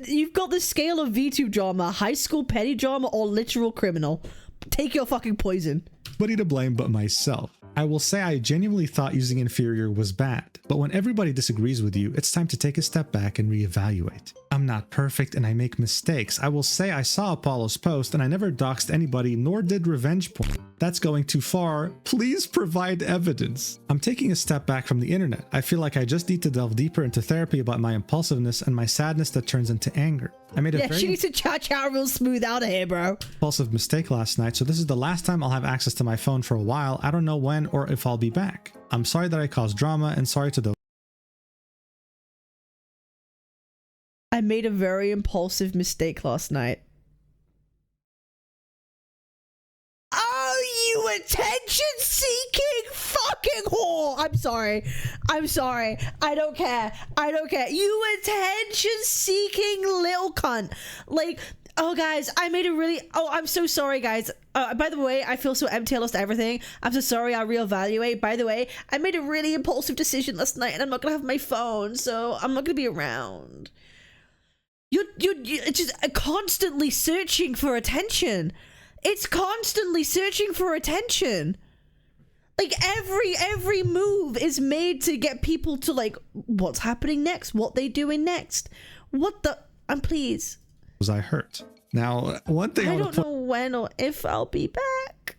S1: You've got the scale of VTube drama, high school petty drama or literal criminal. Take your fucking poison.
S2: Nobody to blame but myself. I will say I genuinely thought using inferior was bad, but when everybody disagrees with you, it's time to take a step back and reevaluate. I'm not perfect and I make mistakes. I will say I saw Apollo's post and I never doxed anybody nor did revenge porn. That's going too far. Please provide evidence. I'm taking a step back from the internet. I feel like I just need to delve deeper into therapy about my impulsiveness and my sadness that turns into anger. I made a very
S1: she needs to cha-cha real smooth out of here, bro.
S2: Impulsive mistake last night, so this is the last time I'll have access to my phone for a while. I don't know when or if I'll be back. I'm sorry that I caused drama and sorry to those.
S1: I made a very impulsive mistake last night. Oh, you attention-seeking fucking whore! I'm sorry. I'm sorry. I don't care. I don't care. You attention-seeking little cunt. Oh, guys, I made a really... Oh, I'm so sorry, guys. By the way, I feel so empty. I lost everything. I'm so sorry. I'll reevaluate. By the way, I made a really impulsive decision last night, and I'm not going to have my phone, so I'm not going to be around. You're just constantly searching for attention. It's constantly searching for attention. Every move is made to get people to what's happening next, what they doing next. What the... please.
S2: Was I hurt? Now, one thing
S1: I don't know when or if I'll be back.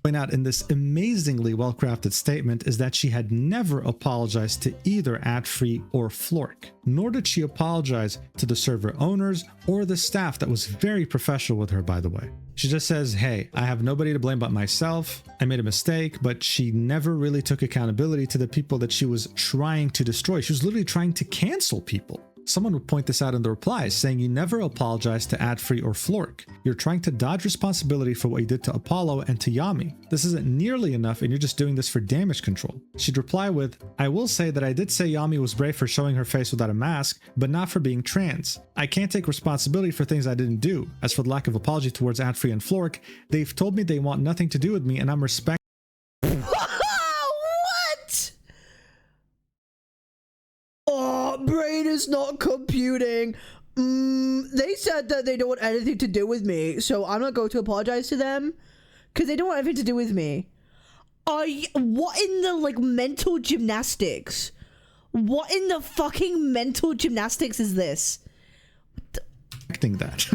S2: Point out in this amazingly well-crafted statement is that she had never apologized to either Adfree or Flork, nor did she apologize to the server owners or the staff that was very professional with her, by the way. She just says, hey, I have nobody to blame but myself. I made a mistake, but she never really took accountability to the people that she was trying to destroy. She was literally trying to cancel people. Someone would point this out in the replies, saying you never apologized to Adfree or Flork. You're trying to dodge responsibility for what you did to Apollo and to Yami. This isn't nearly enough and you're just doing this for damage control. She'd reply with, I will say that I did say Yami was brave for showing her face without a mask, but not for being trans. I can't take responsibility for things I didn't do. As for the lack of apology towards Adfree and Flork, they've told me they want nothing to do with me and I'm respectful.
S1: Brain is not computing. They said that they don't want anything to do with me, so I'm not going to apologize to them because they don't want anything to do with me. What in the mental gymnastics? What in the fucking mental gymnastics is this?
S2: That.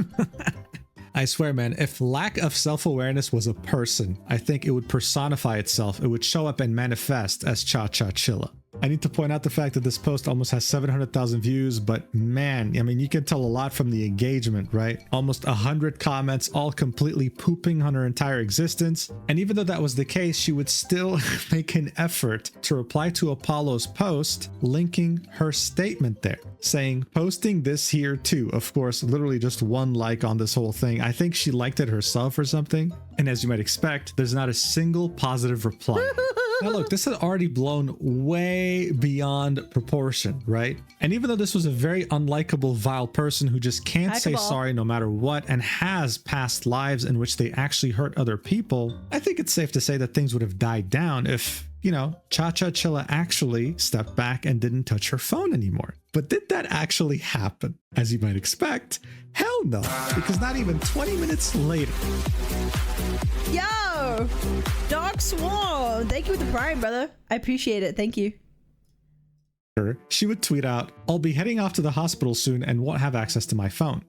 S2: I swear, man, if lack of self-awareness was a person, I think it would personify itself. It would show up and manifest as ChaChaChilla. I need to point out the fact that this post almost has 700,000 views, but man, I mean, you can tell a lot from the engagement, right? Almost 100 comments, all completely pooping on her entire existence. And even though that was the case, she would still make an effort to reply to Apollo's post, linking her statement there, saying, posting this here too. Of course, literally just one like on this whole thing. I think she liked it herself or something. And as you might expect, there's not a single positive reply. Now look, this had already blown way beyond proportion, right? And even though this was a very unlikable, vile person who just can't say sorry no matter what and has past lives in which they actually hurt other people, I think it's safe to say that things would have died down if, you know, ChaChaChilla actually stepped back and didn't touch her phone anymore. But did that actually happen? As you might expect, hell no, because not even 20 minutes later.
S1: Yo, Dark Swan, thank you for the prime, brother. I appreciate it. Thank you.
S2: her, she would tweet out, "I'll be heading off to the hospital soon and won't have access to my phone."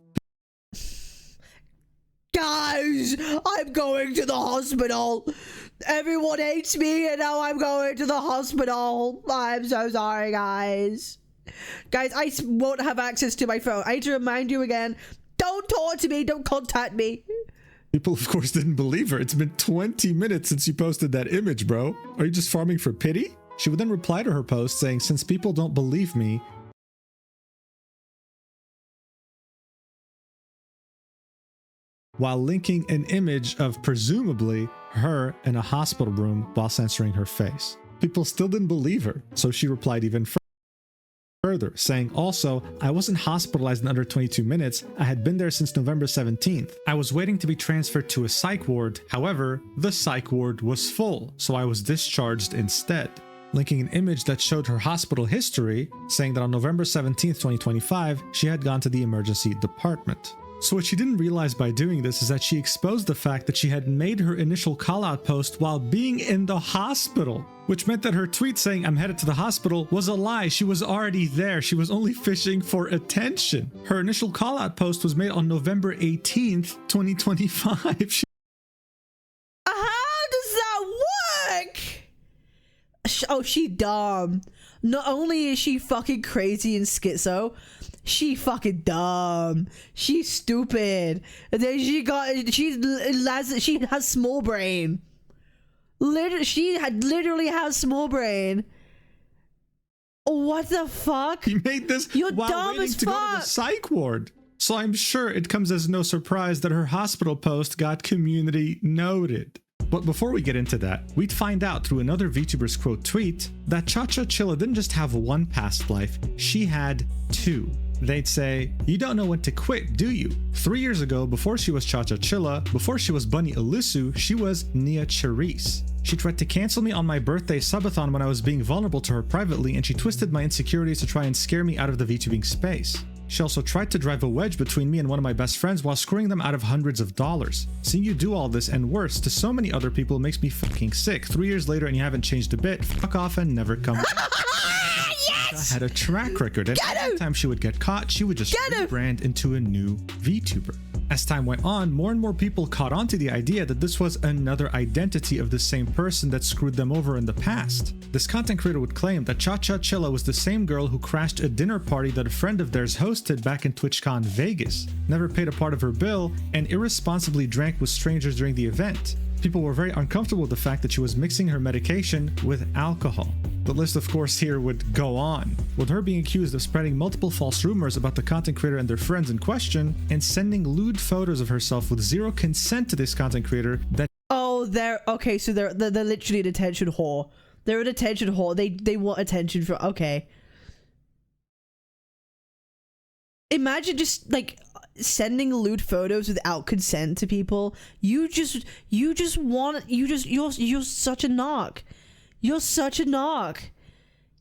S1: Guys, I'm going to the hospital. Everyone hates me and now I'm going to the hospital. I'm so sorry, guys. Guys, I won't have access to my phone. I need to remind you again, don't talk to me, don't contact me.
S2: People, of course, didn't believe her. It's been 20 minutes since you posted that image, bro. Are you just farming for pity? She would then reply to her post saying, "Since people don't believe me," while linking an image of presumably her in a hospital room while censoring her face. People still didn't believe her, so she replied even further, saying, "Also, I wasn't hospitalized in under 22 minutes. I had been there since November 17th. I was waiting to be transferred to a psych ward. However, the psych ward was full, so I was discharged instead." Linking an image that showed her hospital history, saying that on November 17th, 2025, she had gone to the emergency department. So what she didn't realize by doing this is that she exposed the fact that she had made her initial call-out post while being in the hospital, which meant that her tweet saying "I'm headed to the hospital" was a lie. She was already there. She was only fishing for attention. Her initial call-out post was made on November 18th, 2025.
S1: How does that work? Oh, she dumb. Not only is she fucking crazy and schizo, she fucking dumb. She's stupid. And then she has small brain. She literally has small brain. What the fuck?
S2: You made this
S1: You're
S2: while
S1: dumb
S2: waiting
S1: as
S2: to go to the
S1: fuck.
S2: psych ward. So I'm sure it comes as no surprise that her hospital post got community noted. But before we get into that, we'd find out through another VTuber's quote tweet that ChaChaChilla didn't just have one past life, she had two. They'd say, "You don't know when to quit, do you?" 3 years ago, before she was ChaChaChilla, before she was Bunny Ilisu, she was Nia Charisse. She tried to cancel me on my birthday subathon when I was being vulnerable to her privately, and she twisted my insecurities to try and scare me out of the VTubing space. She also tried to drive a wedge between me and one of my best friends while screwing them out of hundreds of dollars. Seeing you do all this and worse to so many other people makes me fucking sick. 3 years later and you haven't changed a bit. Fuck off and never come back.
S1: Yes!
S2: Had a track record, and every time she would get caught, she would just rebrand into a new VTuber. As time went on, more and more people caught on to the idea that this was another identity of the same person that screwed them over in the past. This content creator would claim that ChaChaChilla was the same girl who crashed a dinner party that a friend of theirs hosted back in TwitchCon Vegas, never paid a part of her bill, and irresponsibly drank with strangers during the event. People were very uncomfortable with the fact that she was mixing her medication with alcohol. The list, of course, here would go on, with her being accused of spreading multiple false rumors about the content creator and their friends in question, and sending lewd photos of herself with zero consent to this content creator that—
S1: Oh, they're okay. So they're literally an attention whore. They're an attention whore. They want attention from. Okay. Imagine just like sending lewd photos without consent to people. You're such a narc. You're such a narc.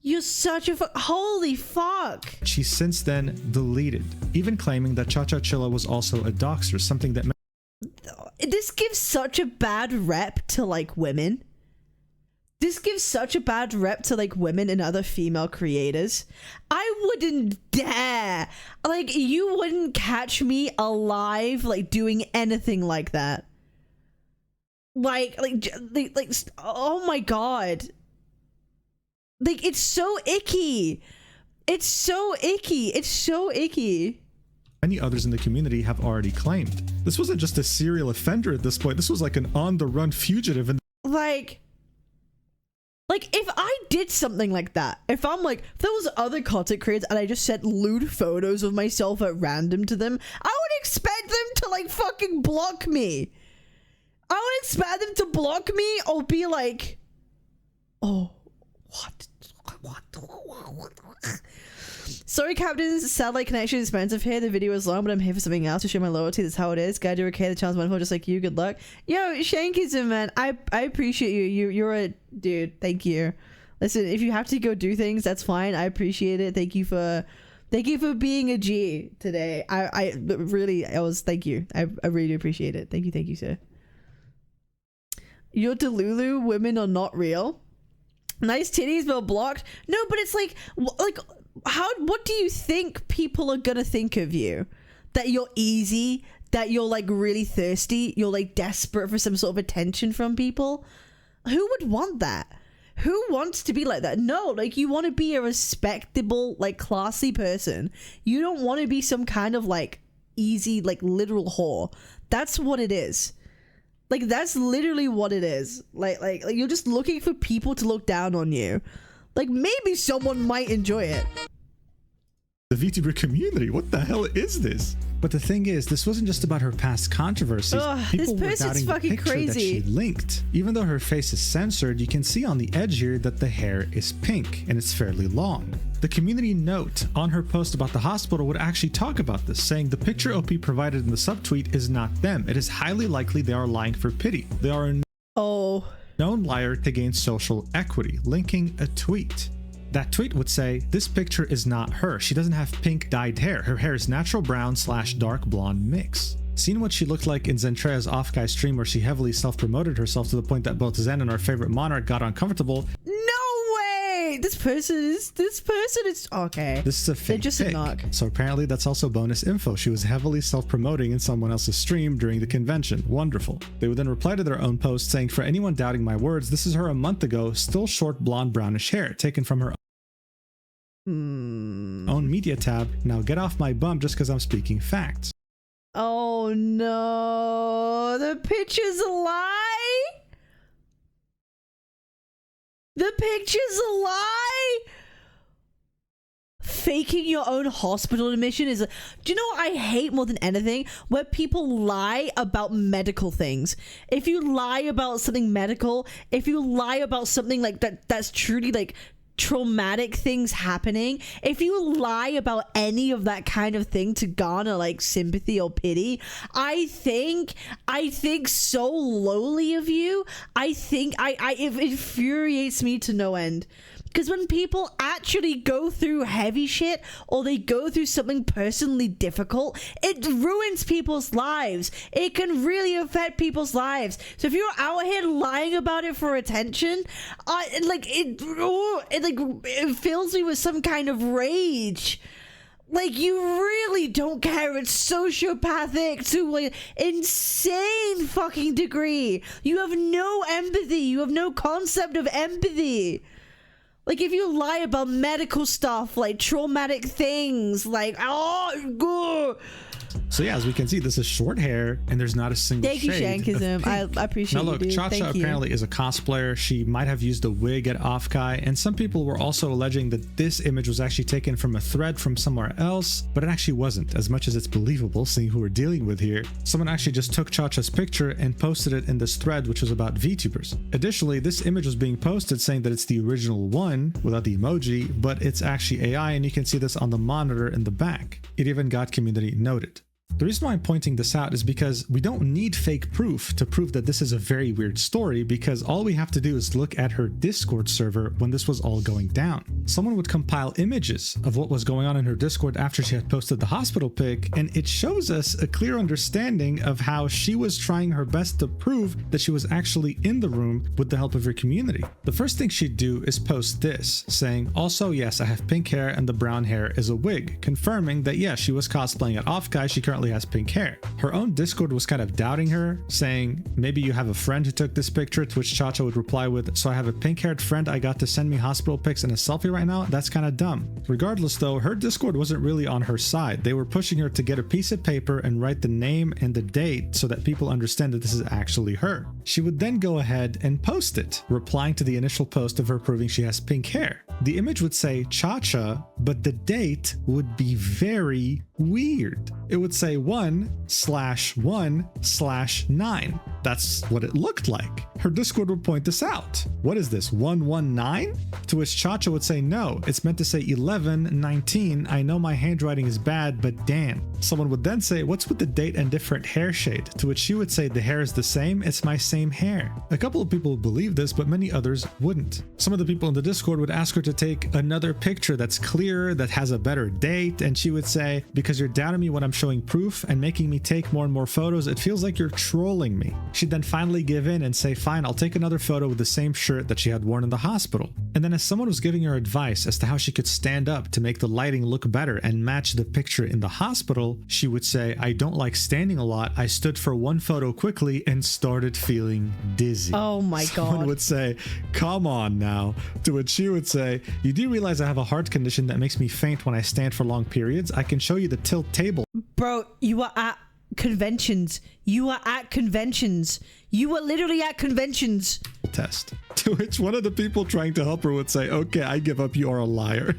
S1: You're such a holy fuck.
S2: she's since then deleted, even claiming that ChaChaChilla was also a doxer, something that—
S1: This gives such a bad rep to like women. This gives such a bad rep to like women and other female creators. I wouldn't dare. Like, you wouldn't catch me alive like doing anything like that. Like, oh my god. Like, it's so icky. It's so icky. It's so icky.
S2: many others in the community have already claimed. This wasn't just a serial offender at this point. This was like an on-the-run fugitive. And
S1: like if I did something like that, if there was other content creators and I just sent lewd photos of myself at random to them, I would expect them to like fucking block me. I would expect them to block me or be like, oh, what? Sorry, Cabinetz, satellite connection is expensive here. The video is long, but I'm here for something else to show my loyalty. That's how it is. Gotta do okay. The channel's wonderful, just like you. Good luck. Yo, Shankism, man. I appreciate you. You're a dude. Thank you. Listen, if you have to go do things, that's fine. I appreciate it. Thank you for being a G today. I thank you. I really appreciate it. Thank you, sir. Your Delulu women are not real. Nice titties, but blocked. No, but it's like how? What do you think people are gonna think of you? That you're easy? That you're like really thirsty? You're like desperate for some sort of attention from people? Who would want that? Who wants to be like that? No, like you want to be a respectable, like classy person. You don't want to be some kind of like easy, like literal whore. That's what it is. Like that's literally what it is. Like you're just looking for people to look down on you. Like maybe someone might enjoy it.
S2: The VTuber community, what the hell is this? But the thing is, this wasn't just about her past controversies.
S1: This
S2: People were
S1: person's
S2: doubting the
S1: fucking
S2: picture
S1: crazy.
S2: that she linked. Even though her face is censored, you can see on the edge here that the hair is pink and it's fairly long. The community note on her post about the hospital would actually talk about this, saying the picture OP provided in the subtweet is not them. It is highly likely they are lying for pity. They are a known liar to gain social equity, linking a tweet. That tweet would say, this picture is not her. She doesn't have pink dyed hair. Her hair is natural brown / dark blonde mix. Seeing what she looked like in Zentrea's off-guy stream where she heavily self-promoted herself to the point that both Zen and our favorite monarch got uncomfortable.
S1: No way! This person is okay.
S2: This is a fake
S1: They're just a
S2: pic.
S1: knock.
S2: So apparently that's also bonus info. She was heavily self-promoting in someone else's stream during the convention. Wonderful. They would then reply to their own post saying, for anyone doubting my words, this is her a month ago, still short blonde brownish hair, taken from her own media tab. Now get off my bum just because I'm speaking facts.
S1: Oh no, the picture's a lie? The picture's a lie? Faking your own hospital admission is do you know what I hate more than anything? Where people lie about medical things. If you lie about something medical, if you lie about something like that's truly like traumatic things happening, if you lie about any of that kind of thing to garner like sympathy or pity, I think so lowly of you. I think it infuriates me to no end. Because when people actually go through heavy shit or they go through something personally difficult, it ruins people's lives. It can really affect people's lives. So if you're out here lying about it for attention, it fills me with some kind of rage. Like, you really don't care. It's sociopathic to an insane fucking degree. You have no empathy. You have no concept of empathy. Like, if you lie about medical stuff, like traumatic things, like,
S2: So yeah, as we can see, this is short hair and there's not a single
S1: Thank you,
S2: shade of
S1: Shankism.
S2: pink.
S1: I appreciate
S2: now look,
S1: you, dude.
S2: ChaCha
S1: Thank you.
S2: apparently is a cosplayer. She might have used a wig at Off-Guy, and some people were also alleging that this image was actually taken from a thread from somewhere else, but it actually wasn't, as much as it's believable seeing who we're dealing with here. Someone actually just took ChaCha's picture and posted it in this thread, which was about VTubers. Additionally, this image was being posted saying that it's the original one without the emoji, but it's actually AI, and you can see this on the monitor in the back. It even got community noted. The reason why I'm pointing this out is because we don't need fake proof to prove that this is a very weird story, because all we have to do is look at her Discord server when this was all going down. Someone would compile images of what was going on in her Discord after she had posted the hospital pic, and it shows us a clear understanding of how she was trying her best to prove that she was actually in the room with the help of her community. The first thing she'd do is post this, saying, also, yes, I have pink hair and the brown hair is a wig, confirming that yes, she was cosplaying at Off-Guy, she currently has pink hair. Her own Discord was kind of doubting her, saying, maybe you have a friend who took this picture, to which ChaCha would reply with, so I have a pink-haired friend I got to send me hospital pics and a selfie right now? That's kind of dumb. Regardless though, her Discord wasn't really on her side. They were pushing her to get a piece of paper and write the name and the date so that people understand that this is actually her. She would then go ahead and post it, replying to the initial post of her proving she has pink hair. The image would say ChaCha, but the date would be very weird. It would say 1/1/9. That's what it looked like. Her Discord would point this out. What is this, 119? To which ChaCha would say, no, it's meant to say 11/19. I know my handwriting is bad, but damn. Someone would then say, what's with the date and different hair shade? To which she would say, the hair is the same, it's my same hair. A couple of people would believe this, but many others wouldn't. Some of the people in the Discord would ask her to take another picture that's clearer, that has a better date, and she would say, because you're doubting me when I'm showing proof and making me take more and more photos, it feels like you're trolling me. She'd then finally give in and say, fine, I'll take another photo with the same shirt that she had worn in the hospital. And then as someone was giving her advice as to how she could stand up to make the lighting look better and match the picture in the hospital, she would say, I don't like standing a lot. I stood for one photo quickly and started feeling dizzy.
S1: Oh my
S2: Someone
S1: God.
S2: would say, come on now. To which she would say, you do realize I have a heart condition that makes me faint when I stand for long periods? I can show you the tilt table
S1: Bro, you are at conventions. You are at conventions. You are literally at conventions.
S2: test. To which one of the people trying to help her would say, okay, I give up, you are a liar.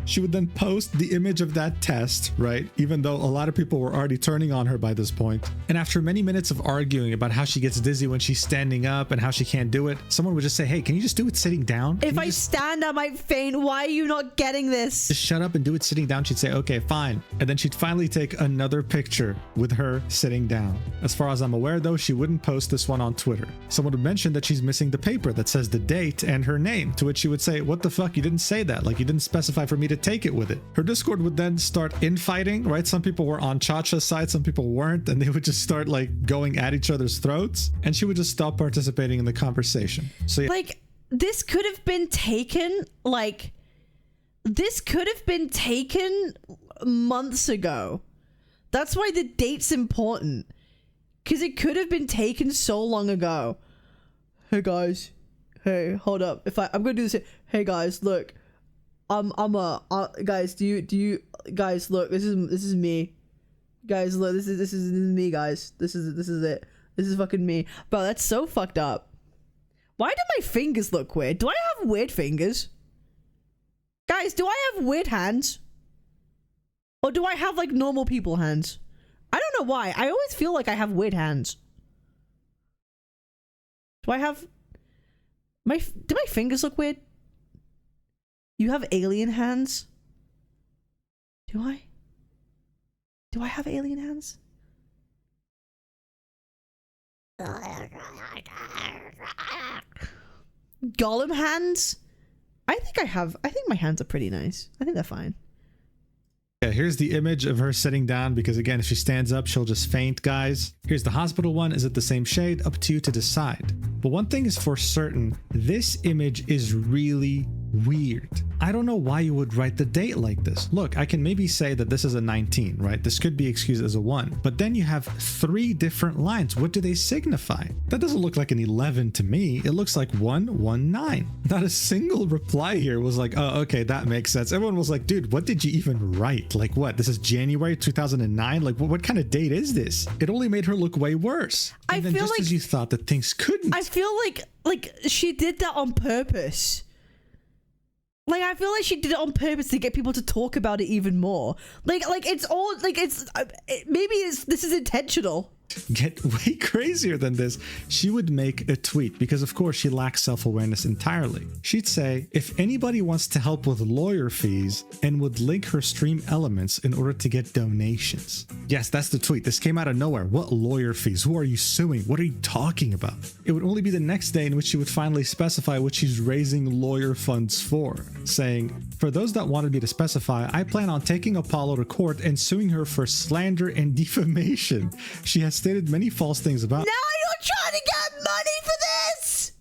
S2: She would then post the image of that test, right? Even though a lot of people were already turning on her by this point. And after many minutes of arguing about how she gets dizzy when she's standing up and how she can't do it, someone would just say, hey, can you just do it sitting down?
S1: If I stand, I might faint. Why are you not getting this?
S2: Just shut up and do it sitting down. She'd say, okay, fine. And then she'd finally take another picture with her sitting down. As far as I'm aware, though, she wouldn't post this one on Twitter. Someone would mention that she's missing the paper that says the date and her name, to which she would say, what the fuck? You didn't say that. Like, you didn't specify for me to take it with it. Her Discord would then start infighting, right? Some people were on ChaCha's side, some people weren't, and they would just start like going at each other's throats, and she would just stop participating in the conversation. So yeah.
S1: Like, this could have been taken, months ago. That's why the date's important. Because it could have been taken so long ago. Hey guys. Hey, hold up. I'm gonna do this. Hey guys, look. Guys, do you guys look? This is me. Guys, look. This is me, guys. This is it. This is fucking me. Bro, that's so fucked up. Why do my fingers look weird? Do I have weird fingers? Guys, do I have weird hands? Or do I have like normal people hands? I don't know why. I always feel like I have weird hands. Do I have do my fingers look weird? You have alien hands? Do I? Do I have alien hands? Gollum hands? I think my hands are pretty nice. I think they're fine.
S2: Yeah, here's the image of her sitting down because again, if she stands up, she'll just faint, guys. Here's the hospital one. Is it the same shade? Up to you to decide. But one thing is for certain, this image is really weird. I don't know why you would write the date like this. Look, I can maybe say that this is a 19, right? This could be excused as a 1, but then you have 3 different lines. What do they signify? That doesn't look like an 11 to me. It looks like 119. Not a single reply here was like, oh, okay, that makes sense. Everyone was like, dude, what did you even write? Like what? This is January 2009? Like what kind of date is this? It only made her look way worse. And then just as you thought that things couldn't.
S1: I feel like she did that on purpose. Like, I feel like she did it on purpose to get people to talk about it even more. Like it's all, like, this is intentional.
S2: Get way crazier than this. She would make a tweet because of course she lacks self-awareness entirely. She'd say, if anybody wants to help with lawyer fees, and would link her stream elements in order to get donations. Yes, that's the tweet. This came out of nowhere. What lawyer fees? Who are you suing? What are you talking about? It would only be the next day in which she would finally specify what she's raising lawyer funds for, saying, for those that wanted me to specify, I plan on taking Apollo to court and suing her for slander and defamation. She has stated many false things about—
S1: Now you're trying to get money for this?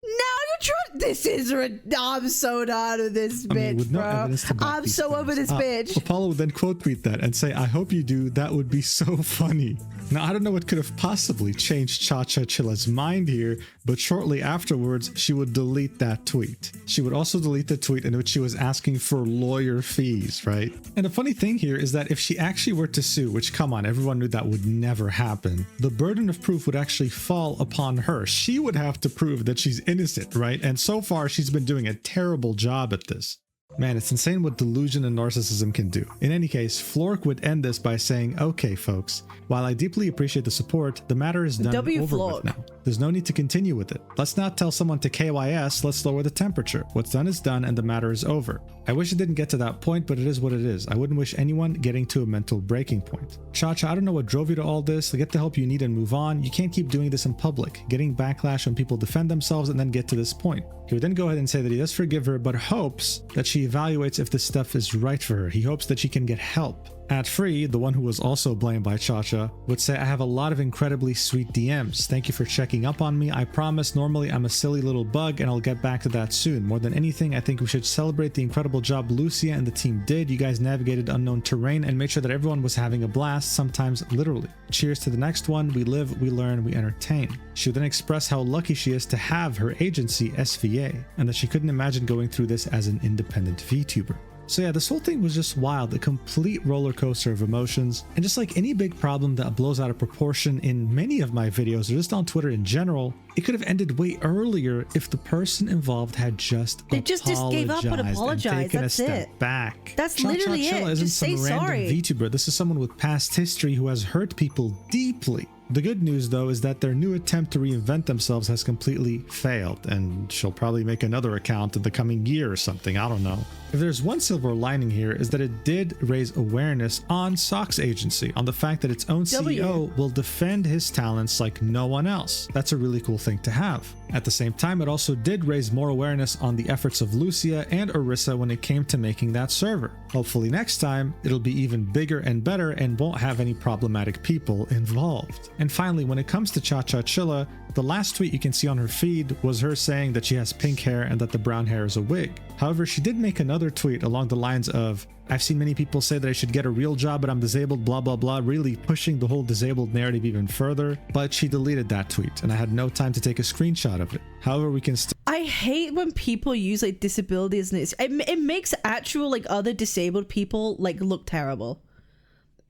S1: Now you're trying— This is— I'm so done with this bitch,
S2: with no
S1: bro.
S2: evidence to back
S1: I'm
S2: these
S1: so over
S2: things
S1: this
S2: up.
S1: bitch.
S2: Apollo would then quote tweet that and say, I hope you do. That would be so funny. Now, I don't know what could have possibly changed ChaChaChilla's mind here, but shortly afterwards, she would delete that tweet. She would also delete the tweet in which she was asking for lawyer fees, right? And the funny thing here is that if she actually were to sue, which, come on, everyone knew that would never happen, the burden of proof would actually fall upon her. She would have to prove that she's innocent, right? And so far, she's been doing a terrible job at this. Man, it's insane what delusion and narcissism can do. In any case, Flork would end this by saying, okay, folks, while I deeply appreciate the support, the matter is done and over with now. There's no need to continue with it. Let's not tell someone to KYS, let's lower the temperature. What's done is done and the matter is over. I wish it didn't get to that point, but it is what it is. I wouldn't wish anyone getting to a mental breaking point. ChaCha, I don't know what drove you to all this. Get the help you need and move on. You can't keep doing this in public, getting backlash when people defend themselves and then get to this point. He would then go ahead and say that he does forgive her, but hopes that she evaluates if this stuff is right for her. He hopes that she can get help. At Free, the one who was also blamed by ChaCha, would say, I have a lot of incredibly sweet DMs. Thank you for checking up on me. I promise normally I'm a silly little bug and I'll get back to that soon. More than anything, I think we should celebrate the incredible job Lucia and the team did. You guys navigated unknown terrain and made sure that everyone was having a blast, sometimes literally. Cheers to the next one. We live, we learn, we entertain. She would then express how lucky she is to have her agency, SVA, and that she couldn't imagine going through this as an independent VTuber. So yeah, this whole thing was just wild, a complete roller coaster of emotions, and just like any big problem that blows out of proportion in many of my videos or just on Twitter in general, it could have ended way earlier if the person involved had just
S1: just gave up and apologized.
S2: and taken
S1: That's
S2: a step
S1: it.
S2: back.
S1: That's literally it.
S2: ChaChaChilla isn't
S1: Just
S2: some
S1: say
S2: random
S1: sorry.
S2: VTuber. This is someone with past history who has hurt people deeply. The good news, though, is that their new attempt to reinvent themselves has completely failed, and she'll probably make another account in the coming year or something, I don't know. If there's one silver lining here, is that it did raise awareness on Sock's agency, on the fact that its own CEO will defend his talents like no one else. That's a really cool thing to have. At the same time, it also did raise more awareness on the efforts of Lucia and Orisa when it came to making that server. Hopefully next time, it'll be even bigger and better and won't have any problematic people involved. And finally, when it comes to ChaChaChilla, the last tweet you can see on her feed was her saying that she has pink hair and that the brown hair is a wig. However, she did make another tweet along the lines of, I've seen many people say that I should get a real job but I'm disabled, blah blah blah, really pushing the whole disabled narrative even further, but she deleted that tweet and I had no time to take a screenshot of it. However, we can still...
S1: I hate when people use like disabilities and it makes actual like other disabled people like look terrible.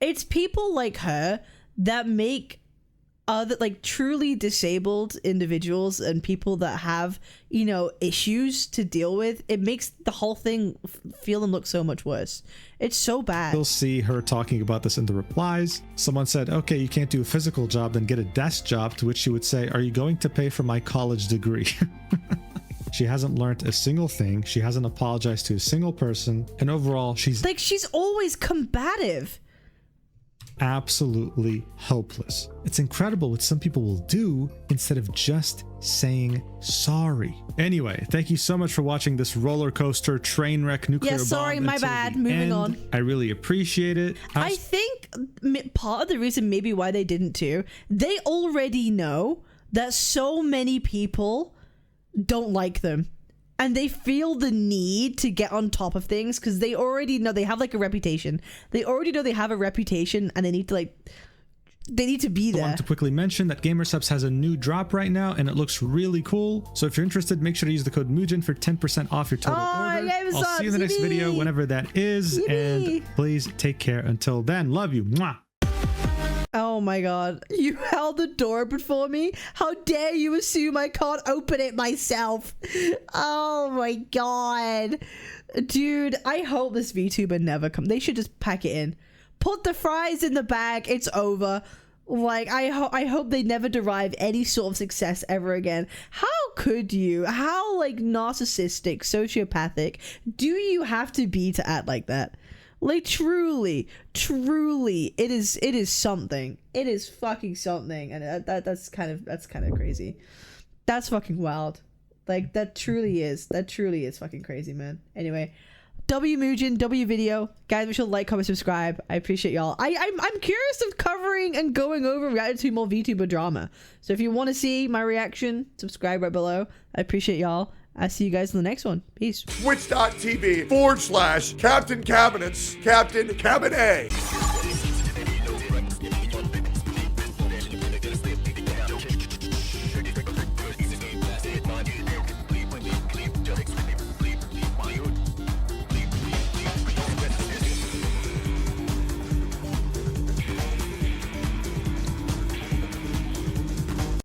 S1: It's people like her that make other like truly disabled individuals and people that have, you know, issues to deal with, it makes the whole thing feel and look so much worse. It's so bad.
S2: You'll see her talking about this in the replies. Someone said, okay, you can't do a physical job, then get a desk job, to which she would say, are you going to pay for my college degree? She hasn't learned a single thing. She hasn't apologized to a single person. And overall, she's
S1: always combative.
S2: Absolutely hopeless. It's incredible what some people will do instead of just saying sorry. Anyway, thank you so much for watching this roller coaster train wreck nuclear bomb.
S1: Yeah, sorry, my bad. Moving on.
S2: I really appreciate it.
S1: I think part of the reason maybe why they didn't too, they already know that so many people don't like them. And they feel the need to get on top of things because they already know they have like a reputation. They already know they have a reputation and they need to be there.
S2: I want to quickly mention that GamerSubs has a new drop right now and it looks really cool. So if you're interested, make sure to use the code Mugen for 10% off your total order. I'll see you in the next video, whenever that is. And please take care until then. Love you. Mwah.
S1: Oh my god. You held the door open for me? How dare you assume I can't open it myself? Oh my god. Dude, I hope this VTuber never comes. They should just pack it in. Put the fries in the bag. It's over. Like, I hope they never derive any sort of success ever again. How could you? How, like, narcissistic, sociopathic do you have to be to act like that? Like, truly, it is something. It is fucking something, and that's kind of crazy. That's fucking wild. Like, that truly is fucking crazy, man. Anyway, W Mugen, W video, guys. Make sure to like, comment, subscribe. I appreciate y'all. I'm curious of covering and going over reacting to more VTuber drama. So if you want to see my reaction, subscribe right below. I appreciate y'all. I'll see you guys in the next one. Peace.
S7: Twitch.tv/Captain Cabinetz, Captain Cabinetz.